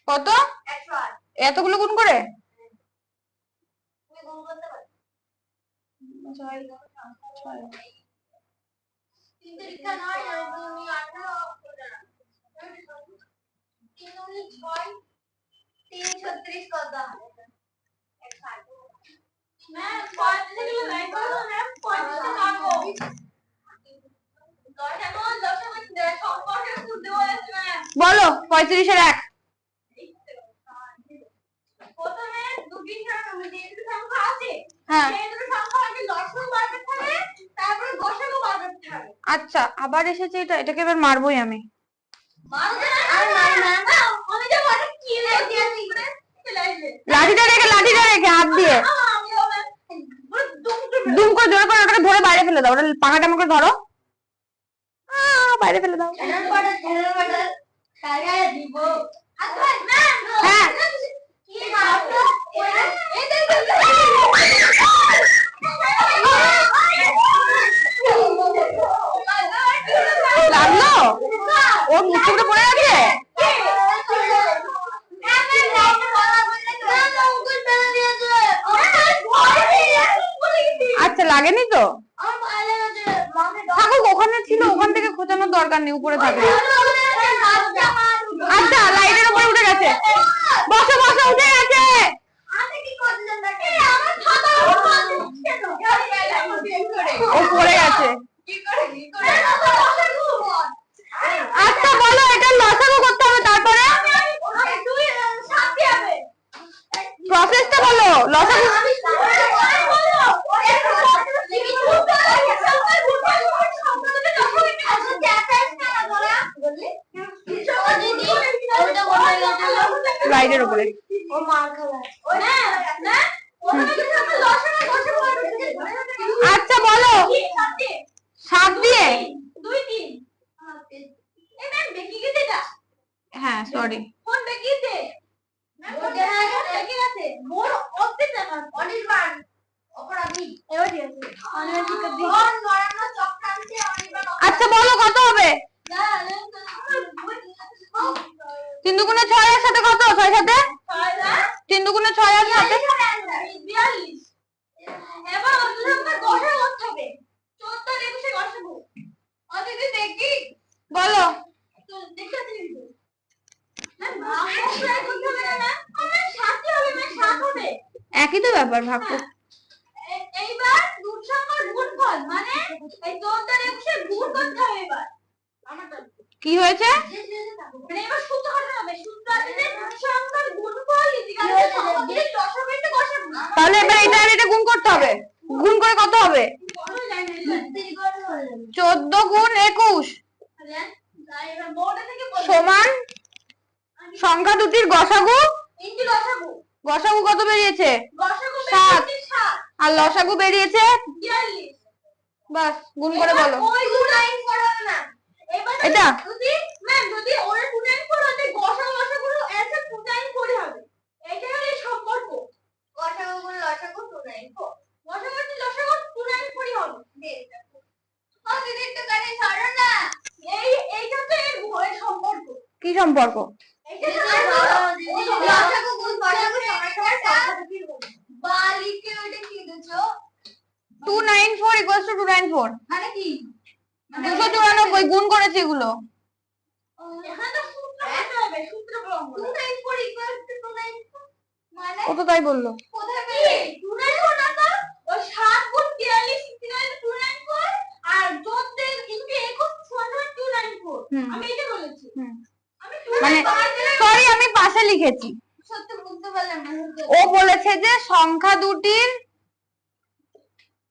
কত? 108। এতগুলো গুণ করে? তুমি গুণ করতে পারো। 3 তিরিকা 9 আর 2 18 করতে না। 3 দুগুণে 6 3 36 কত হবে? 108। ম্যাম 35 থেকে লাইন করো ম্যাম 35 তে কাটবো। বলো 35-এর 1 প্রথমে দুটি সংখ্যা আছে, হ্যাঁ সেই দুটো সংখ্যা আগে লসাগু বার করতে হবে, তারপরে গসাগু বার করতে হবে। আচ্ছা আবার এসেছে এটাকে এবার মারবোই আমি। আমি যে বড় কি দিয়েছি করে চলে আসবে। লাঠিটা রেখে হাত দিয়ে দুম করে জোরে করে ওটাকে ধরে বাইরে ফেলে দাও। ওটা পাখাটা আমাকে ধরো, বাইরে ফেলে দাও। হ্যাঁ লাগলো? ওর মুখটা পড়ে গেছে? আচ্ছা লাগেনি তো? থাকুক ওখানে ছিল, ওখান থেকে খোঁচানোর দরকার নেই, উপরে থাকবে। আচ্ছা লাইটের উপরে উঠে গেছে। বসো বসো, উঠে গেছে। ও পড়ে গেছে। আচ্ছা বলো এটা লসাগু করতে হবে, তারপরে প্রসেসটা বলো। লসাগু লাইটের উপরে আচ্ছা বলো 7 দিয়ে। হ্যাঁ সরি আচ্ছা বলো কত হবে? 3 দুগুণে 6 এর সাথে কত? 6 সাথে 3 দুগুণে 6 এর সাথে এবার ওগুলো গসা করতে হবে। 14 21 গসাবো। দিদি দেখি বলো। তো দেখাতে দিদি ম্যাম ট্রাই করতে হবে না ম্যাম। আমার 7 হবে ম্যাম, 7 হবে। একই তো ব্যাপার, ভাগ করো। এইবার দুই সংখ্যার গুণফল মানে এই 14 21 এর গুণ করতে হবে এবার। আমারটা কি হয়েছে? মানে এবার সূত্র খাটাতে হবে। সূত্র আছে যে দুই সংখ্যার গুণফল ইজিক্যাল টু সংখ্যাগুলির লসাগু ইনটু গসাগু। তাহলে এবার এটা আর এটা গুণ করতে হবে। গুণ করে কত হবে? 14 গুণ 21 সমান সংখ্যা দুটির গসাগু ইনটু লসাগু। গসাগু কত বেরিয়েছে? গসাগু 7 বেরিয়েছে 7 আর লসাগু বেরিয়েছে 42। বাস গুণ করে বলো। ওই 294 হবে না। এবার এটা যদি ম্যাম যদি ওরে 294 হতে গসাগু লসাগুর অ্যানসার 294 হবে। এইটা হলো এই সম্পর্ক। গসাগু গুণ লসাগু 294। গসাগু গুণ লসাগু 294 হবে। দিদি একটু কানে ছাড়ো না। এইটা তো এর সম্পর্ক। কি সম্পর্ক? এইটা লসাগু গুণ গসাগু সমান সমান সংখ্যাদুটির গুণ। বালিকে ওইটা কি দিছো? 294 equals to 294 মানে কি? 294 গুণ করেছে এগুলো। এখানে তো সূত্র করতে হবে, সূত্র প্রয়োগ করো। 294 equals to 294 মানে ও তো তাই বললো। কোথায় পেলে? 294 না তো ওই 7 গুণ 42 ইকুয়াল টু 294 আর 14 ইনটু 21 সমান 294। আমি এটা বলেছি। আমি মানে সরি আমি পাশে লিখেছি। সত্যি বুঝতে পারলাম না। ও বলেছে যে সংখ্যা দুটির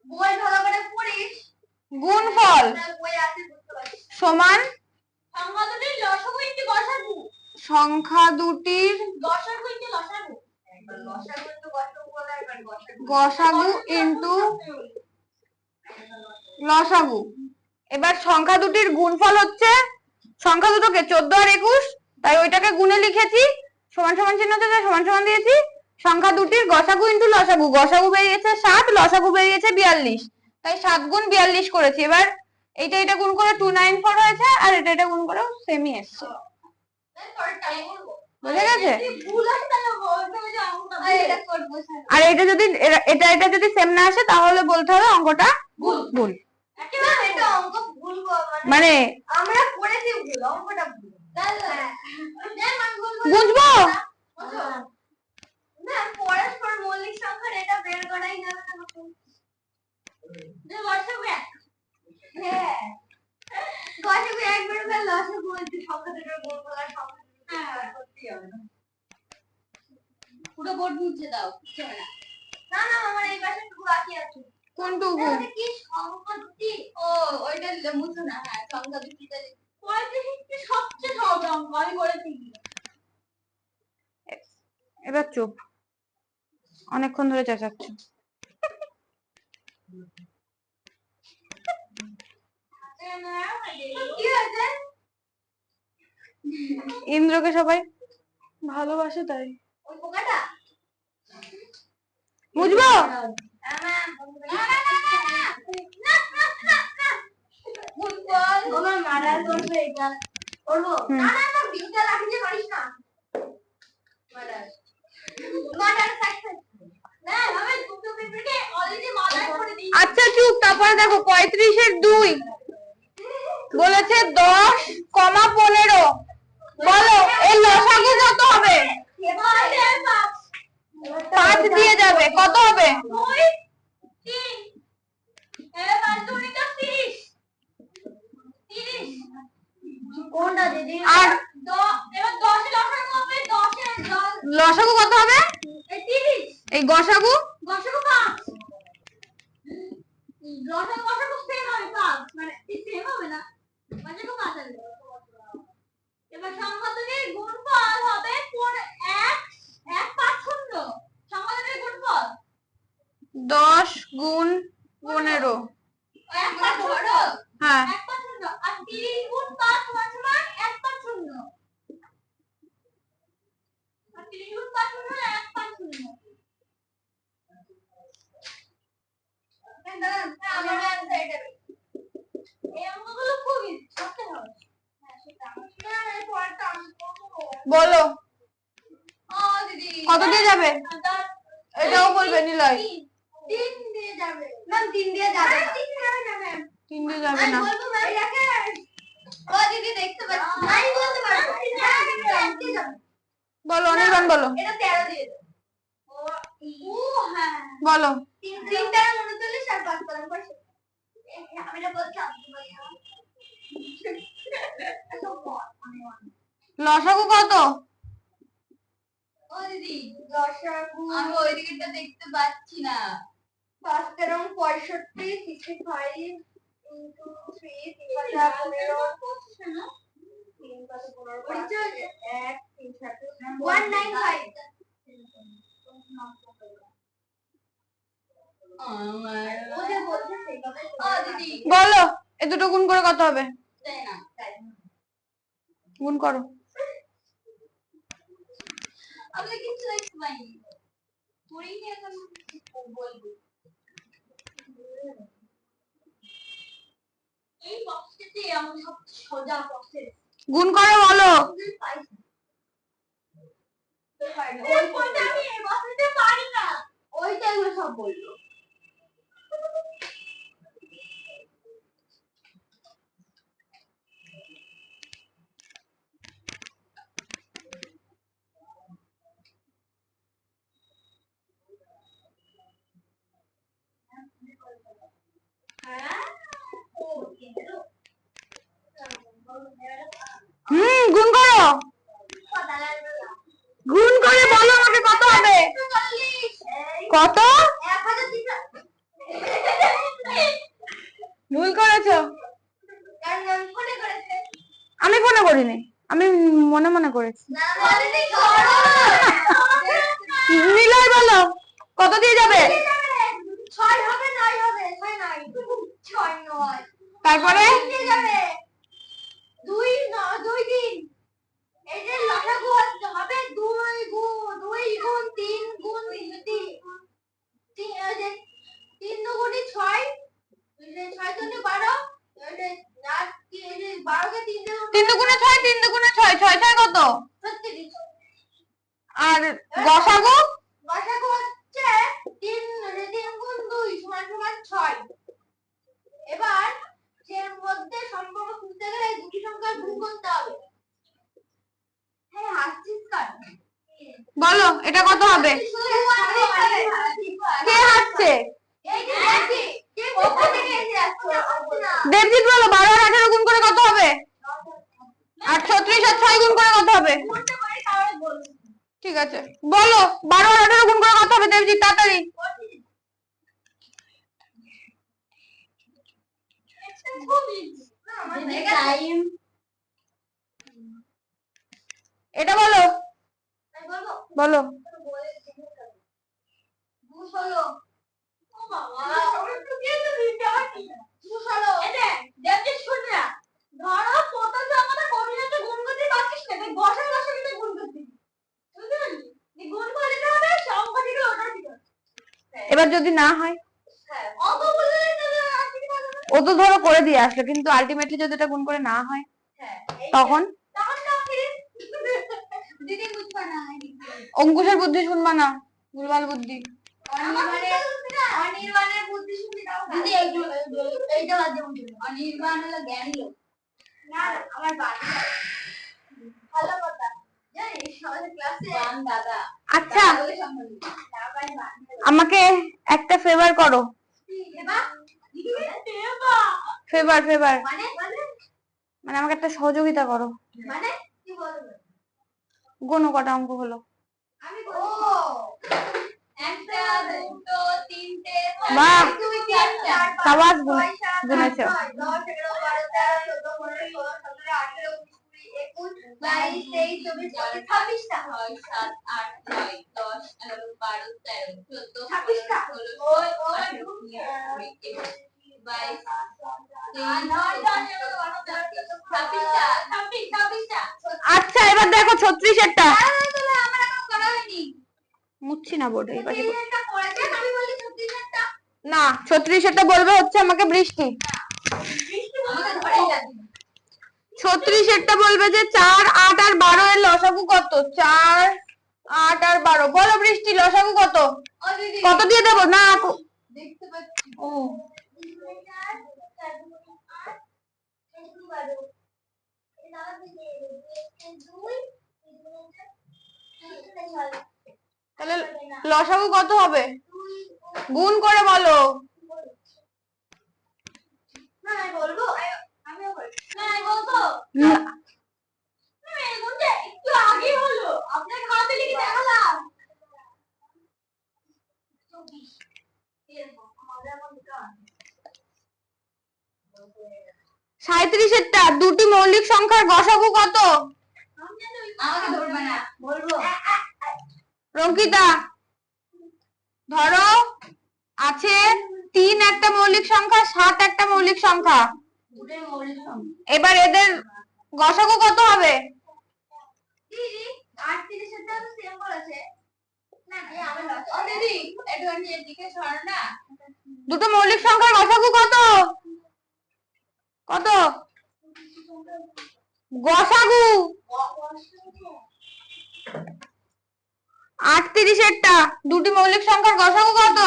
বই ভালো করে পড়িস। গুণফল বই আছে। সমান সংখ্যা দুটির লসাগু ইনটু সংখ্যা দুটির লসাগু। গসাগু ইনটু লসাগু। এবার সংখ্যা দুটির গুণফল হচ্ছে, সংখ্যা দুটোকে 14 আর 21, তাই ওইটাকে গুণে লিখেছি, সমান সমান চিহ্ন দিয়ে সমান সমান দিয়েছি। সংখ্যা দুটির গসাগু ইনটু লসাগু, গসাগু বেরিয়েছে 7, লসাগু বেরিয়েছে 42, তাই 7 গুণ 42 করেছি। এবার এটা গুণ করে 294 হয়েছে, আর এটা গুণ করে সেমই এসছে। বুঝে গেছে? আর এটা যদি সেম না আসে তাহলে বলতে হবে অঙ্কটা ভুল। মানে আমরা করেছি ভুল, অঙ্কটা ভুল। বুঝবো না, পরস্পর মৌলিক সংখ্যার এটা বের করাই যাবে না। লসাগু এক। হ্যাঁ, লসাগু এক বের করে লসাগু হচ্ছে সংখ্যা দুটোর গুণফল আর সংখ্যা দুটোর করতেই হবে না। পুরো বোর্ড মুছে দাও, কিছু হবে না। না আমার এই পাশে টুকু বাকি আছে। কোনটুকু? কি সংখ্যা দুটি? ও ওইটা মুছো না। হ্যাঁ, সংখ্যা দুটিটা সবচেয়ে সহজ অঙ্ক আমি করেছি। এবার চুপ, অনেকক্ষণ ধরে চেঁচাচ্ছ। কি হয়েছে? ইন্দ্রকে সবাই ভালোবাসে তাই। ওই পোকাটা বুঝবো? আচ্ছা চুপ, তারপরে দেখো 35-এর 2 বলেছে 10, 15। বলো এর লসাগু কত হবে? 5 দিয়ে যাবে, কত হবে? কোনটা দিদি? আর এবার 10 এর লসাগু হবে 10 এর লসাগু কত হবে? 30। এই গসাগু? লসাগু 5। লসাগু সেম হবে 5, মানে সেম হবে না, লসাগু 5 হবে। এবার সংখ্যা দুটির গুণফল হবে 1 1 5 0। সংখ্যা দুটির গুণফল 10 গুণ 15। 1 5 0। হ্যাঁ, 1 5 0 আর 30 গুণ 5 সমান সমান 1 5 0। আর 30 গুণ 5 সমান 1 5 0। আমার आंसर এটা। এই অঙ্কগুলো খুব সহজ হবে। হ্যাঁ, সেটা আমার এই পড়াটা আমি করব। বলো দিদি কত দিয়ে যাবে? এটাও বলবে নিলয়। 3 দিয়ে যাবে। ম্যাম 3 দিয়ে যাবে না। 3 দিয়ে যাবে না ম্যাম। 3 দিয়ে যাবে না। আমি বলবো ম্যাম এটাকে। দিদি দেখতে পাচ্ছি। আমি বলতে পারবো। দিয়ে যাবে। বলো অনির্বাণ, বলো। এটা 13 দিয়ে দাও। হ্যাঁ। বলো 3 দ্বারা 39 আর 5 কলম করছে। আমি এটা বলছি আপনি বলুন। লসাগু কত? দিদি লসাগু আমি ওই দিকটা দেখতে পাচ্ছি না। 5 13 65 65 ইনটু 3 3 5 15 করছিস না 3 5 15 1 3 7 195 ওদের বলছে সেইভাবে দিদি বলো এ দুটো গুণ করে কত হবে? তাই না গুণ করো। আমি কিছু দেখতে পাইনি পড়ি নি এখন বলবো এই বক্সটাতে আমি সবচেয়ে সোজা প্রসেস গুণ করে বলো। ওই কোনটা আমি এই বক্সটাতে পারি না ওইটা এগুলো সব বললো গুণ করো। গুণ করে বলো আমাকে কত হবে? কত? ভুল করেছো। মনে করিনি, আমি মনে মনে করেছি। নিলয় বলো কত দিয়ে যাবে? তারপরে তিন দুগুণে ছয়, তিন দুগুণে ছয়, ছয় ছয় কত? আর গসাগু? গসাগু হচ্ছে 3 গুণ 2 সমান সমান 6। এবার এর মধ্যে সম্পর্ক খুঁজতে গেলে এই দুটি সংখ্যার গুণ করতে হবে। হ্যাঁ, হাসছিস কেন? বলো এটা কত হবে? কে হাসছে? দেবজিৎ বলো 12 আর 18 গুণ করে কত হবে? 8 36 আর 6 গুণ করে কত হবে? ঠিক আছে বলো 12 আর 18 গুণ করে কত হবে দেবজিৎ, তাড়াতাড়ি। এটা বলো বলো। এবার যদি না হয়, ও তো ধরো করে দিয়ে আসলো, কিন্তু আলটিমেটলি যদি এটা গুণ করে না হয় তখন অঙ্কুশের বুদ্ধি শুনবা না, ভুলভাল বুদ্ধি। অনির্বাণের বুদ্ধি শুনবি তাও দিদি এইটা বাদ দিয়ে অনির্বাণ হলো জ্ঞানী লোক। না আমার বাড়ি ভালো কথা জানিস আমাদের ক্লাসে দাদা। আচ্ছা আমাকে একটা ফেভার করো। ফেভার ফেভার মানে মানে আমাকে একটা সহযোগিতা করো। মানে কি বলবো? গোনো কটা অঙ্ক হলো? আমি ও একটা দুটো তিনটে বাহ, তুমি চারটা সাবাস গুনেছো। 10 11 12 13 14 15 16 17 18 19 20 21 22 23 24 25 টা 6 7 8 9 10 11 12 13 14 26 টা ওই 22 আচ্ছা এবার দেখো 36 এরটা। মুচ্ছি না বোর্ডে এই পাশে। না 36 এরটা বলবে হচ্ছে আমাকে বৃষ্টি। 36 এরটা বলবে যে 4 8 আর 12 এর লসাগু কত? 4 8 আর 12 বলো বৃষ্টি লসাগু কত? কত দিয়ে দেবো? না দেখতে পাচ্ছি ও তাহলে লসাগু কত হবে? গুণ করে বলো। না আমি বলবো আমিও বলবো না আমি বলবো একটু আগে হলো আপনার খাতে লিখে দেখালাম 37 এরটা দুটি মৌলিক সংখ্যার গসাগু কত? আমাকে ধরবে না বলবো রঙ্কিতা ধরো আছে 3 একটা মৌলিক সংখ্যা, 7 একটা মৌলিক সংখ্যা। দুটোই মৌলিক সংখ্যা। এবার এদের গসাগু কত হবে? দিদি 38 এর তো সেম বলেছে না এই আমার লস ও দিদি একটু নিয়ে দিকে সরো না। দুটো মৌলিক সংখ্যার গসাগু কত? কত গসাগু? 38 এরটা দুটি মৌলিক সংখ্যার গসাগু কত?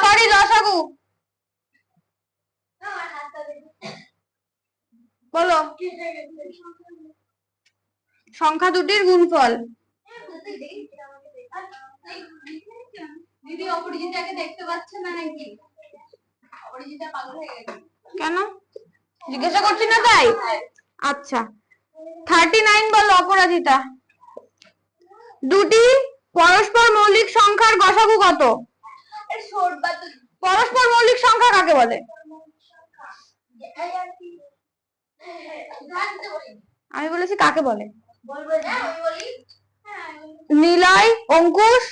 সরি লসাগু বলো। সংখ্যা দুটির গুণফল। দিদি অপরিচিতাকে দেখতে পাচ্ছে না নাকি? অপরিচিতা পাগল হয়ে গেছে কেন জিজ্ঞাসা করছি না তাই? আচ্ছা 39 বলো অপরাজিতা। দুটি পরস্পর মৌলিক সংখ্যার গসাগু কত? পরস্পর মৌলিক সংখ্যা কাকে বলে? আমি বলেছি কাকে বলে? বলবো না, আমি বলি নিলয়, অঙ্কুশ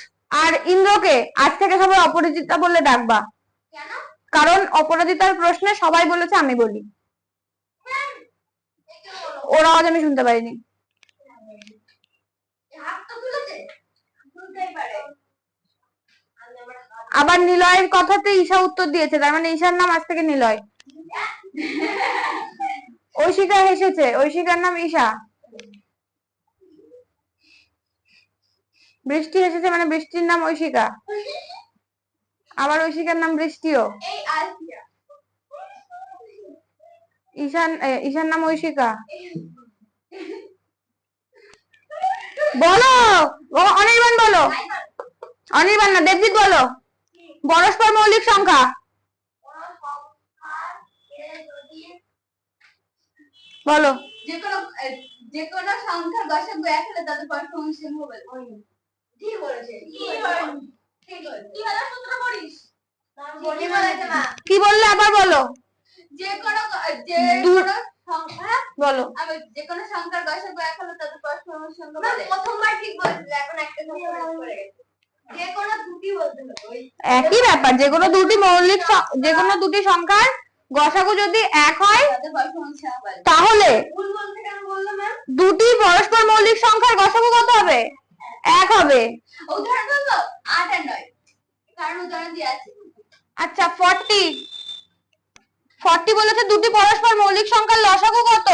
আর ইন্দ্রকে আজ থেকে সবাই অপরাজিতা বলে ডাকবা। কেন? কারণ অপরাজিতার প্রশ্নে সবাই বলেছে আমি বলি। ওর আওয়াজ আমি শুনতে পাইনি। আবার নিলয়ের কথাতে ঈশা উত্তর দিয়েছে, তার মানে ঈশার নাম আজ থেকে নিলয়। ঐশিকা হেসেছে, ঐশিকার নাম ঈশা। বৃষ্টি হেসেছে, মানে বৃষ্টির নাম ঐশিকা। আবার ঐশিকার নাম বৃষ্টিও। ঈশার নাম ঐশিকা। বলো, অনির্বাণ বলো। অনির্বাণ না, দেবজিৎ বলো। পরস্পর মৌলিক সংখ্যা বলো। যে কোনো সংখ্যার গসাগু এক হলে তাদের পরস্পর মৌলিক সংখ্যা বলে। ঠিক বলেছে। কি বললে আবার বলো। যে কোনো সংখ্যা বলো। যে কোনো সংখ্যার গসাগু এক হলে তাদের পরস্পর মৌলিক সংখ্যা বলে। প্রথমবার ঠিক বলেছিল, এখন একটা সংখ্যা মিস করে গেছে। যে কোনো দুটি বলতে হবে। একই ব্যাপার, যে কোনো দুটি সংখ্যার গসাগু যদি এক হয় তাহলে দুটি পরস্পর মৌলিক সংখ্যার গসাগু কত হবে? এক হবে। উদাহরণ বলবো 8 আর 9, কারণ উদাহরণ দিয়ে আছে। আচ্ছা 40 বলেছে দুটি পরস্পর মৌলিক সংখ্যার লসাগু কত?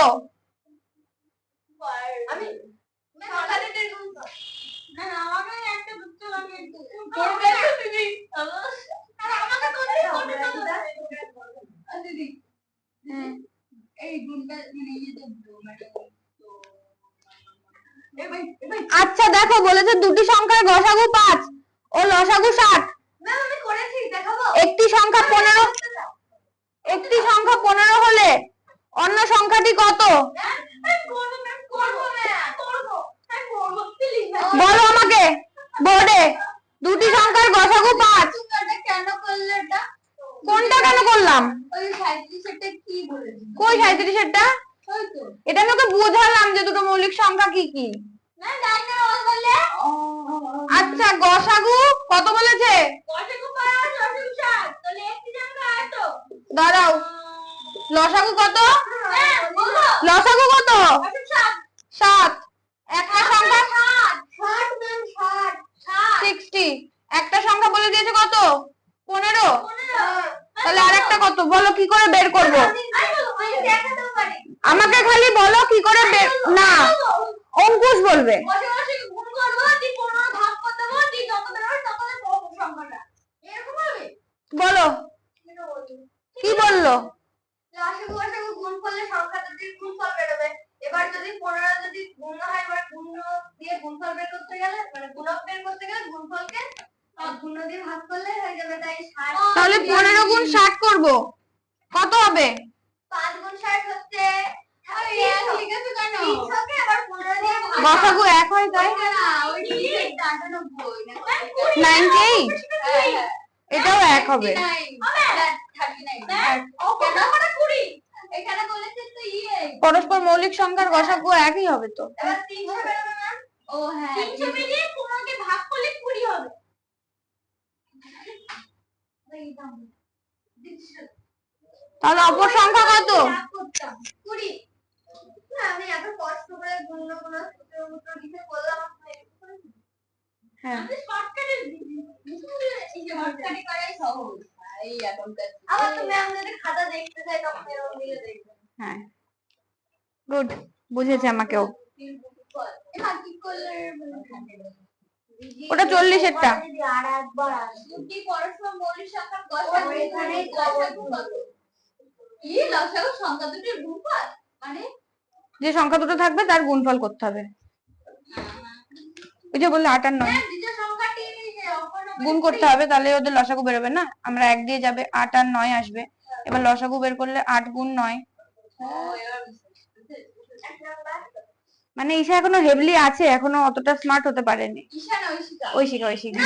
আমি না আমাকে একটা দুটো লাগে দিদি আমাকে তো দিদি এই গুণটা আচ্ছা দেখো, বলেছে দুটি সংখ্যার গসাগু 5 ও লসাগু 60। ম্যাম আমি করেছি, দেখাবো। একটি সংখ্যা 15 হলে অন্য সংখ্যাটি কত? বলো আমাকে বোর্ডে। দুটি সংখ্যার গসাগু 5। কেন করলে এটা? কোনটা কেন করলাম? ওই 37 কি বলেছি? কই 37টা? এটা আমি ওকে বোঝালাম যে দুটো মৌলিক সংখ্যা কি কি। আচ্ছা গসাগু কত বলেছে? দাঁড়াও, লসাগু কত? লসাগু কত? 7। একটা সংখ্যা 60। একটা সংখ্যা বলে দিয়েছে কত? 15। তাহলে আরেকটা কত বলো, কি করে বের করব? আমাকে খালি বলো কি করে বের। না, অঙ্কুশ বলবে। বলো কি বললো? গুণ করলে সংখ্যা দুটির গুণফল বেরোবে। এবার যদি 15 যদি গুণ হয়, এবার গুণ দিয়ে গুণফল বের করতে গেলে, মানে গুণক বের করতে গেলে গুণফলকে গুণ দিয়ে ভাগ করলে হয়ে যাবে। তাই 60। তাহলে 15 গুণ 60 করব, কত হবে? 5 গুণ 60 হচ্ছে ঠিক আছে কেন? 300 কে আবার 15 দিয়ে গসাগু এক হয় তাই না, ওই 98 না 98। এটাও এক হবে। 39 ওকে না মানে 20 এখানে বলেছে তো পরস্পর মৌলিক সংখ্যার গসাগু একই হবে তো। এবার 300 বেরোবে না? ও হ্যাঁ 300 মিলিয়ে 15 কে ভাগ করলে 20 হবে। তাহলে অপর সংখ্যা কত? 20। না আমি এত কষ্ট করে গুণ সূত্র লিখে করলাম। হ্যাঁ আমি শর্টকাটে শর্টকাটে করাই সহজ। এই এখনকার আবার তুমি আমি যদি খাতা দেখতে চাই তখন এরকম দিয়ে দেখবে। হ্যাঁ গুড, বুঝেছে আমাকেও। কি করলে ওটা 40 এরটা। যদি আর একবার দুটি পরস্পর মৌলিক সংখ্যার গসাগু এখানে গসাগু কত? কি লসাগু সংখ্যা দুটির গুণফল, মানে যে সংখ্যা দুটো থাকবে তার গুণফল করতে হবে। ওই যে বললে 8 আর 9 দ্বিতীয় সংখ্যাটি গুণ করতে হবে, তাহলে ওদের লসাগু বেরোবে না। আমরা 1 দিয়ে যাবে, 8 আর 9 আসবে। এবার লসাগু বের করলে 8 গুণ 9। মানে ঈশা এখনো হেভলি আছে, এখনো অতটা স্মার্ট হতে পারেনি। ঈশা না ঐশিকা? ঐশিকা।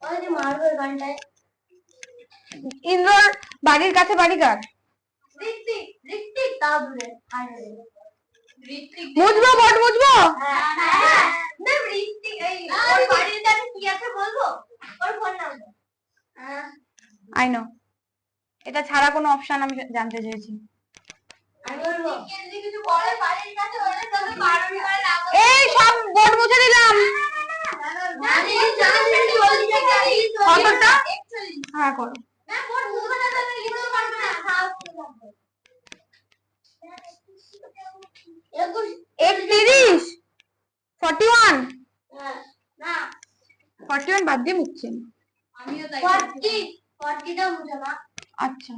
ওই যে মারবে গানটায়। ইন্দ্রর বাড়ির কাছে বাড়ি কার? ঋত্বিক ঋত্বিক তাও দূরে মুছবো বট মুছবো। না ঋত্বিক এই ওর বাড়ির কাছে কি আছে বলবো, ওর ফোন নাম্বার। আই নো, এটা ছাড়া কোনো অপশন আমি জানতে চেয়েছি। এই সব বোর্ড মুছে দিলাম। কতটা? হ্যাঁ করো। 31 41 41 বাদ দিয়ে মুছছেন। আমিও তাই 40 টা মুছে না। আচ্ছা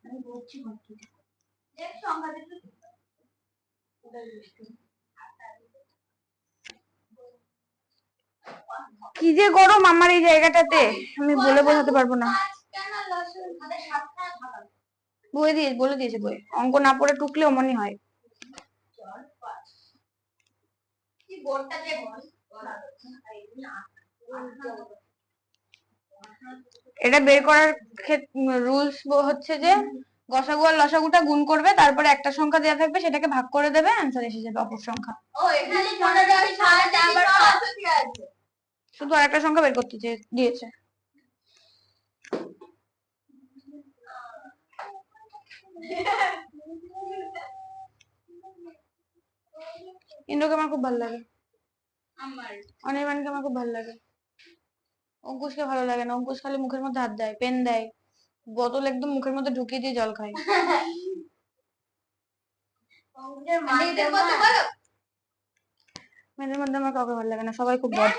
আমি বলছি 40 দেখ সংখ্যা দেখো। কি যে গরম আমার এই জায়গাটাতে, আমি বলে বোঝাতে পারবো না। বলে দিয়েছে বই, অঙ্ক না পড়ে টুকলে অমনই হয়। এটা বের করার রুলস হচ্ছে যে গসাগু আর লসাগুটা গুণ করবে, তারপরে একটা সংখ্যা দেওয়া থাকবে সেটাকে ভাগ করে দেবে, অ্যান্সার এসে যাবে অপর সংখ্যা। শুধু আর একটা সংখ্যা বের করতে দিয়েছে। ইন্দ্রকে আমার খুব ভালো লাগে, অনির্বাণকে আমার খুব ভালো লাগে, অঙ্কুশকে ভালো লাগে না। অঙ্কুশ খালি মুখের মধ্যে হাত দেয়, পেন দেয়, বোতল একদম মুখের মধ্যে ঢুকিয়ে দিয়ে জল খায়। মেয়েদের মধ্যে আমার কাউকে ভালো লাগে না, সবাই খুব বদ।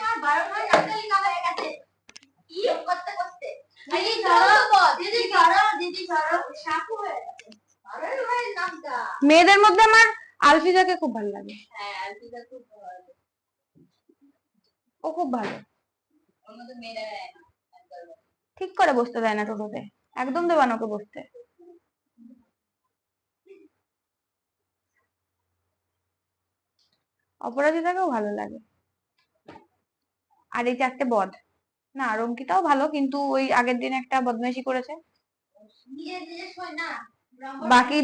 মেয়েদের মধ্যে আমার আলফিজাকে খুব ভালো লাগে। ও খুব ভালো, ঠিক করে বসতে দেয় না টোটোতে, একদম দেবা না ওকে বসতে। অপরাজিতাকেও ভালো লাগে। আর এই চারটে বদ না, রঙ্কিতাও ভালো, কিন্তু ওই আগের দিন একটা বদমাইশি করেছে।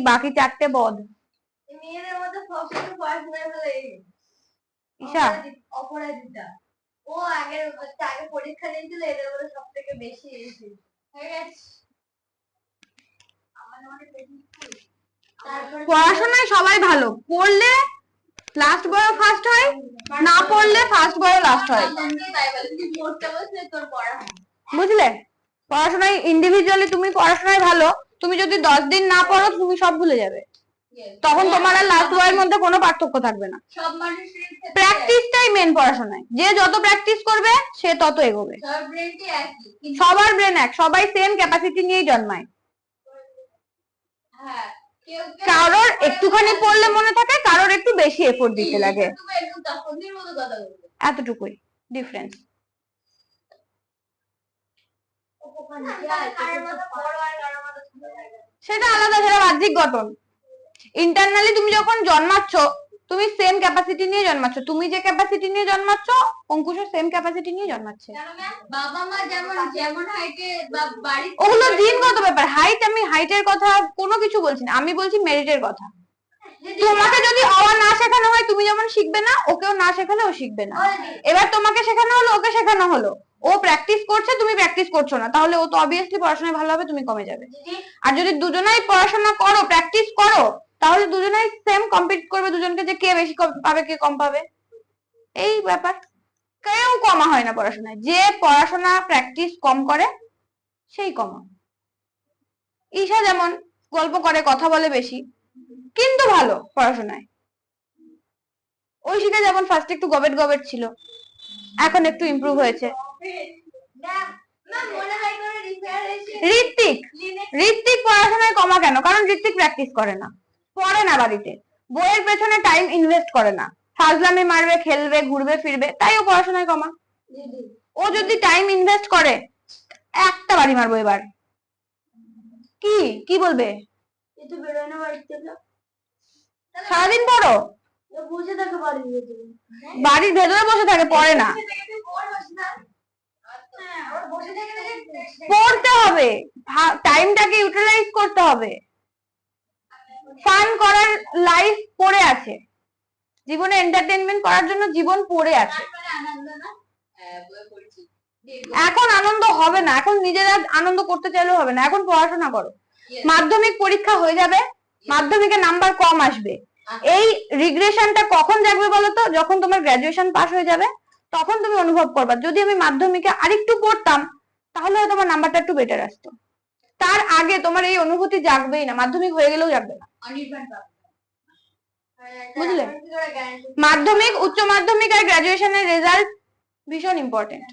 বাকি চারটে বদ। মেয়েদের মধ্যে সবচেয়ে পড়াশোনায় ঈশা অপরাজিতা, ও আগে পরীক্ষা নিয়েছিল, এদের মধ্যে সব থেকে বেশি হয়ে গেছে। পড়াশোনায় সবাই ভালো, পড়লে লাস্ট বয় ফার্স্ট হয়, না পড়লে ফার্স্ট বয় লাস্ট হয়। বুঝলে, পড়াশোনায় ইন্ডিভিজুয়ালি তুমি পড়াশোনায় ভালো, তুমি যদি 10 দিন না পড়ো তুমি সব ভুলে যাবে, তখন তোমার আর লাস্ট বয়ের মধ্যে কোনো পার্থক্য থাকবে না। প্র্যাকটিসটাই মেন পড়াশোনায়, যে যত প্র্যাকটিস করবে সে তত এগোবে। সবার ব্রেন এক, সবাই সেম ক্যাপাসিটি নিয়েই জন্মায়। কারোর একটুখানি পড়লে মনে থাকে, কারোর একটু বেশি এফোর্ট দিতে লাগে, এতটুকুই ডিফারেন্স। সেটা আলাদা, সেটা বাহ্যিক গঠন। ইন্টারনালি তুমি যখন জন্মাচ্ছ তুমি সেম ক্যাপাসিটি নিয়ে জন্মাচ্ছ, তুমি যে ক্যাপাসিটি নিয়ে জন্মাচ্ছ অঙ্কুশও সেম ক্যাপাসিটি নিয়ে জন্মাচ্ছে। বাবা মা যেমন হাইটে বাড়ি, ওগুলো জিনগত ব্যাপার। আমি হাইটের কথা কোনো কিছু বলছি না, আমি বলছি মেরিটের কথা। তোমাকে যদি অওয়া না শেখানো হয় তুমি যেমন শিখবে না, ওকেও না শেখালে ও শিখবে না। এবার তোমাকে শেখানো হলো, ওকে শেখানো হলো, ও প্র্যাকটিস করছে তুমি প্র্যাকটিস করছো না, তাহলে ও তো অবভিয়াসলি পড়াশোনায় ভালো হবে, তুমি কমে যাবে। আর যদি দুজনেই পড়াশোনা করো, প্র্যাকটিস করো, তাহলে দুজনেই সেম কম্পিট করবে দুজনকে, যে কে বেশি পাবে কে কম পাবে, এই ব্যাপার। কেউ কমা হয় না পড়াশোনায়, যে পড়াশোনা প্র্যাকটিস কম করে সেই কমা। ঈশা যেমন গল্প করে, কথা বলে বেশি, কিন্তু ভালো পড়াশোনায়। ঐশিকা যেমন ফার্স্ট একটু গবেট গবেট ছিল, এখন একটু ইমপ্রুভ হয়েছে। ঋত্বিক পড়াশোনায় কমা কেন? কারণ ঋত্বিক প্র্যাকটিস করে না, পড়ে না বাড়িতে, বইয়ের পেছনে টাইম ইনভেস্ট করে না, ফাজলামি মারবে, খেলবে, ঘুরবে ফিরবে, তাই ও পড়াশোনায় কমা। ও যদি টাইম ইনভেস্ট করে, একটা বাড়ি মারবো এবার। কি কি বলবে? সারাদিন পড়ো, বাড়ির ভেতরে বসে থাকে, পড়ে না। পড়তে হবে, টাইমটাকে ইউটিলাইজ করতে হবে। ফান করার লাইফ পড়ে আছে, জীবনে এন্টারটেনমেন্ট করার জন্য জীবন পড়ে আছে। এখন আনন্দ হবে না, এখন নিজেরা আনন্দ করতে চাইলেও হবে না, এখন পড়াশোনা করো। মাধ্যমিক পরীক্ষা হয়ে যাবে, মাধ্যমিকে নাম্বার কম আসবে, এই রিগ্রেশনটা কখন জাগবে বলতো? যখন তোমার গ্রাজুয়েশন পাস হয়ে যাবে, তখন তুমি অনুভব করবা যদি আমি মাধ্যমিকে আরেকটু পড়তাম তাহলে হয়তো আমার নাম্বারটা একটু বেটার আসতো। তার আগে তোমার এই অনুভূতি জাগবেই না, মাধ্যমিক হয়ে গেলেও জাগবে না, বুঝলে? মাধ্যমিক, উচ্চ মাধ্যমিক আর গ্রাজুয়েশনের রেজাল্ট ভীষণ ইম্পর্টেন্ট।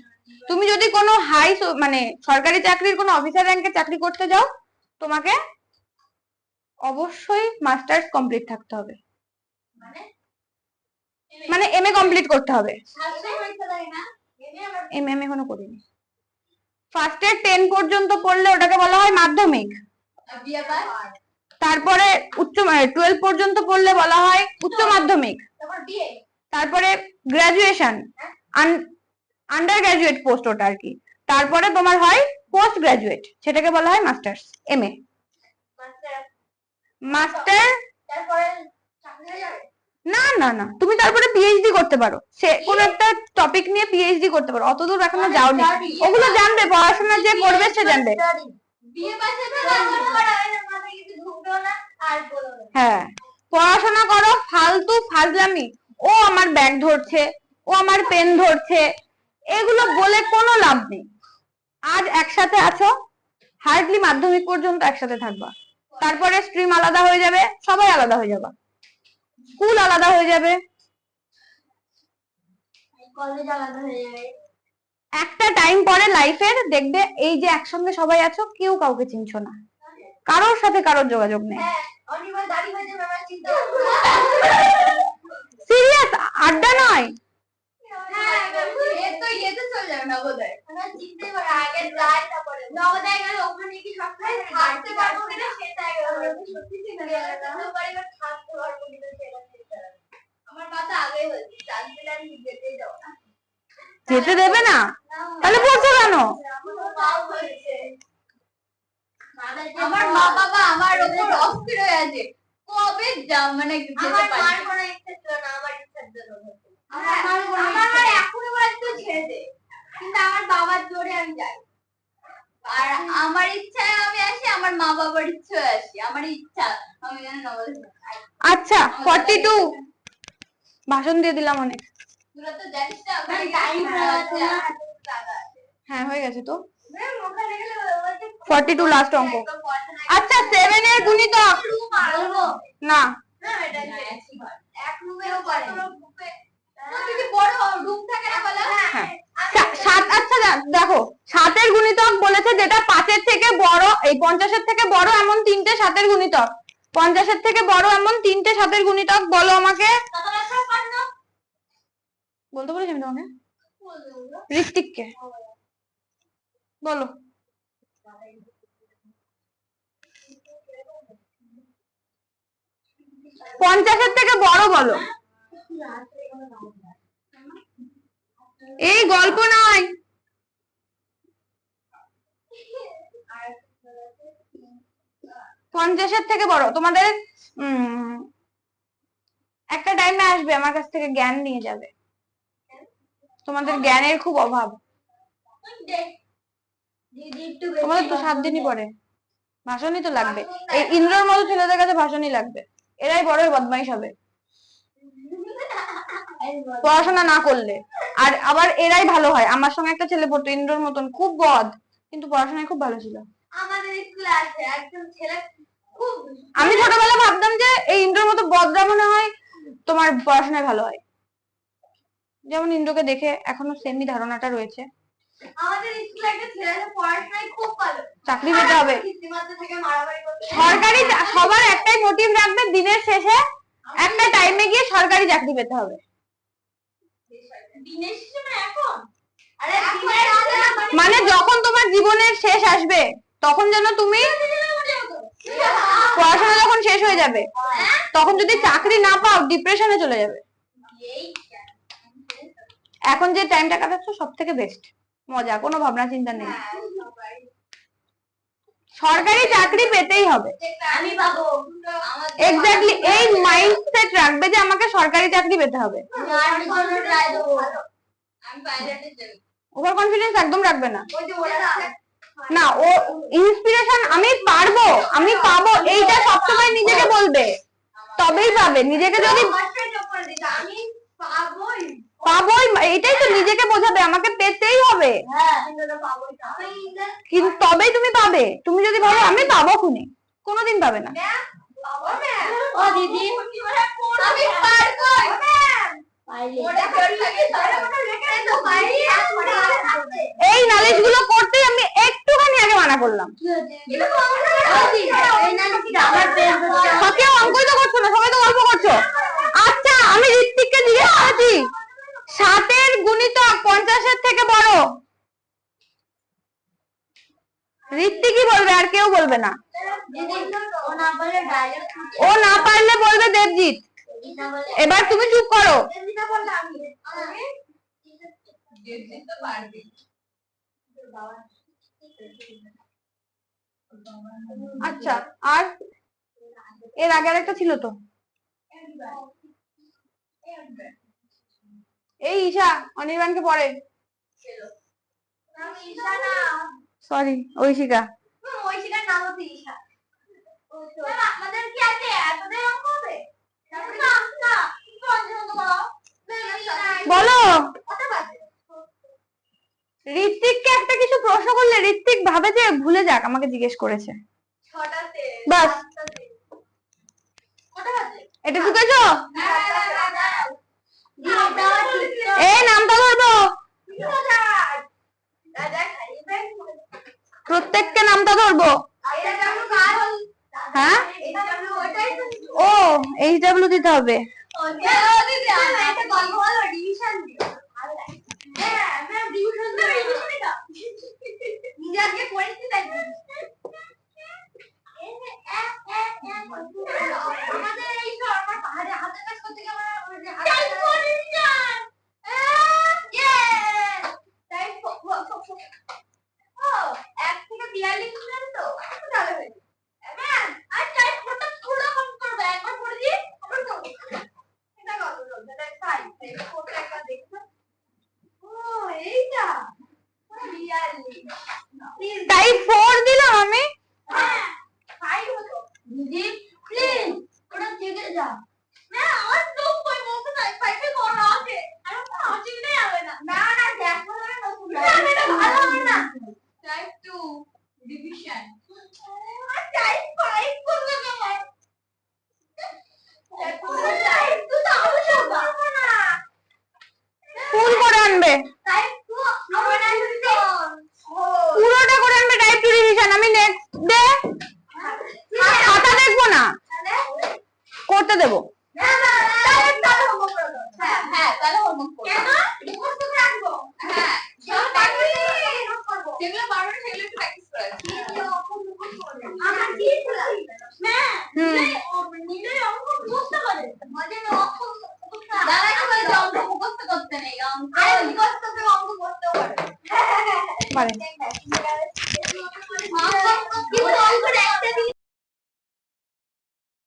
তুমি যদি কোনো হাই মানে সরকারি চাকরির কোনো অফিসার র্যাঙ্কে চাকরি করতে যাও, তোমাকে অবশ্যই মাস্টার্স কমপ্লিট থাকতে হবে, মানে এমএ কমপ্লিট করতে হবে। এমএ এখনো করিনি। ফার্স্ট ইয়ার 10 পর্যন্ত পড়লে ওটাকে বলা হয় মাধ্যমিক, তারপরে উচ্চ 12 পর্যন্ত পড়লে বলা হয় উচ্চ মাধ্যমিক, তারপরে গ্রাজুয়েশন, আন্ডার গ্রাজুয়েট পোস্ট ওটা আর কি, তারপরে তোমার হয় পোস্ট গ্রাজুয়েট, সেটাকে বলা হয় মাস্টার্স এমএ। মাস্টার না না না, তুমি তারপরে পিএইচডি করতে পারো, সে কোন একটা টপিক নিয়ে পিএইচডি করতে পারো, অতদূর এখনো যাওনি, ওগুলো জানবে, পড়াশোনা যে করবে সে জানবে। হ্যাঁ, পড়াশোনা করো, ফালতু ফাজলামি, ও আমার ব্যাগ ধরছে, ও আমার পেন ধরছে, এগুলো বলে কোনো লাভ নেই। আজ একসাথে আছো, হার্ডলি মাধ্যমিক পর্যন্ত একসাথে থাকবা, তারপরে স্ট্রিম আলাদা হয়ে যাবে, সবাই আলাদা হয়ে যাবা, স্কুল আলাদা হয়ে যাবে, কলেজ আলাদা হয়ে যাবে। একটা টাইম পরে লাইফের দেখবে এই যে একসঙ্গে সবাই আছো, কেউ কাউকে চিনছো না, কারোর সাথে কারোর যোগাযোগ নেই। সিরিয়াস, আড্ডা নয়। যেতে দেবে না, তাহলে বলছো কেন? আমার মা বাবা আমার উপর অস্থির হয়ে আছে, কবে মানে যেতে পারি। আমার কোনো ইচ্ছা ছিল না, আমার ইচ্ছার জন্য আমার এখনই বলে তো ছেড়ে দে, কিন্তু আমার বাবার জোরে আমি যাই, আর আমার ইচ্ছায় আমি আসি, আমার মা বাবার ইচ্ছায় আসি, আমার ইচ্ছা আমি জানি না বলে। আচ্ছা 42 ভাষণ দিয়ে দিলাম অনেক। তোরা তো জানিস না ওখানে টাইম আছে। হ্যাঁ হয়ে গেছে তো, 42 লাস্ট অঙ্ক। আচ্ছা 7 এর গুণিতক না, আচ্ছা দেখো 7 এর গুণিতক বলেছে যেটা 5 এর থেকে বড়, এই 50 এর থেকে বড় এমন তিনটে 7 এর গুণিতক, 50 এর থেকে বড় এমন তিনটে 7 এর গুণিতক বলো আমাকে। বলতে বলেছি আমি তোমাকে, ঋত্বিককে বলো। 50 এর থেকে বড় বলো, এই গল্প নয়। 50 এর থেকে বড়, তোমাদের একটা টাইমে আসবে আমার কাছ থেকে জ্ঞান নিয়ে যাবে, তোমাদের জ্ঞানের খুব অভাব। তোমাদের তো 7 দিনই পরে ভাষণই তো লাগবে, এই ইন্দ্রর মতো ছেলেদের কাছে ভাষণই লাগবে, এরাই বড় বদমাইশ হবে পড়াশোনা না করলে, আর আবার এরাই ভালো হয়। আমার সঙ্গে একটা ছেলে পড়তো ইন্দ্রর মতন, খুব বদ, কিন্তু পড়াশোনায় খুব ভালো ছিল। আমাদের স্কুলে আছে একজন ছেলে, আমি ছোটবেলা ভাবতাম যে এই ইন্দ্রর মতো বদরা মনে হয় তোমার পড়াশোনায় ভালো হয়, যেমন ইন্দ্রকে দেখে এখনো সেমই ধারণাটা রয়েছে। আমাদের স্কুলে একটা ছেলে পড়াশোনায় খুব ভালো, চাকরি পেতে হবে, সরকারি, সবার একটাই মোটিভ রাখবে দিনের শেষে একটা টাইমে গিয়ে সরকারি চাকরি পেতে হবে। দিনের শেষে এখন মানে যখন তোমার জীবনের শেষ আসবে তখন যেন তুমি, পড়াশোনা যখন শেষ হয়ে যাবে তখন যদি চাকরি না পাও ডিপ্রেশনে চলে যাবে। এখন যে টাইমটা কাটাচ্ছ সব থেকে বেস্ট মজা, কোনো ভাবনা চিন্তা নেই। সরকারি চাকরি পেতেই হবে। আমি পাবো। এক্স্যাক্টলি এই মাইন্ডসেট রাখবে যে আমাকে সরকারি চাকরি পেতে হবে। ওভার কনফিডেন্স একদম রাখবে না। না, ও ইন্সপিরেশন আমি পারবো, আমি পাবো, এইটা সবসময় নিজেকে বলবে, তবেই পাবে। নিজেকে যদি পাবোই, এটাই তো নিজেকে বোঝাবে, আমাকে পেতেই হবে, কিন্তু তবেই তুমি পাবে। তুমি যদি ভাবো আমি পাবো খুনি, কোনোদিন পাবে না। এই নালিশ গুলো করতেই আমি একটুখানি আগে মানা করলাম। সত্যি অঙ্কই তো করছো না, সবাই তো গল্প করছো। আচ্ছা, আমি ঋত্বিককে জিজ্ঞেস করেছি 7 গুণিতক 50 থেকে বড়। ঋত্বিকই বলবে, আর কেউ বলবে না। ও না পারলে বলবে দেবজিৎ। এবার তুমি চুপ করো। আচ্ছা, আর এর আগে একটা ছিল তো, এই ঈশা অনির্বাণকে পড়ে। সরি, ঐশিকা। ঐশিকার নাম হচ্ছে ঈশা। আপনাদের কি আছে এতটাই অঙ্ক হবে? বলো। ঋত্বিককে একটা কিছু প্রশ্ন করলে ঋত্বিক ভাবে যে ভুলে যাক, আমাকে জিজ্ঞেস করেছে। বাস, এটা ঢুকেছো? এই নামটা ধরবো, প্রত্যেককে নামটা ধরবো। হ্যাঁ, ও HW দিতে হবে। তাই 4 দিলাম আমি। ফুল করে আনবে, পুরোটা করে আনবে টাইপ 2 রিভিশন। আমি নেক্সট ডে খাতা দেখবো না, করতে দেবো।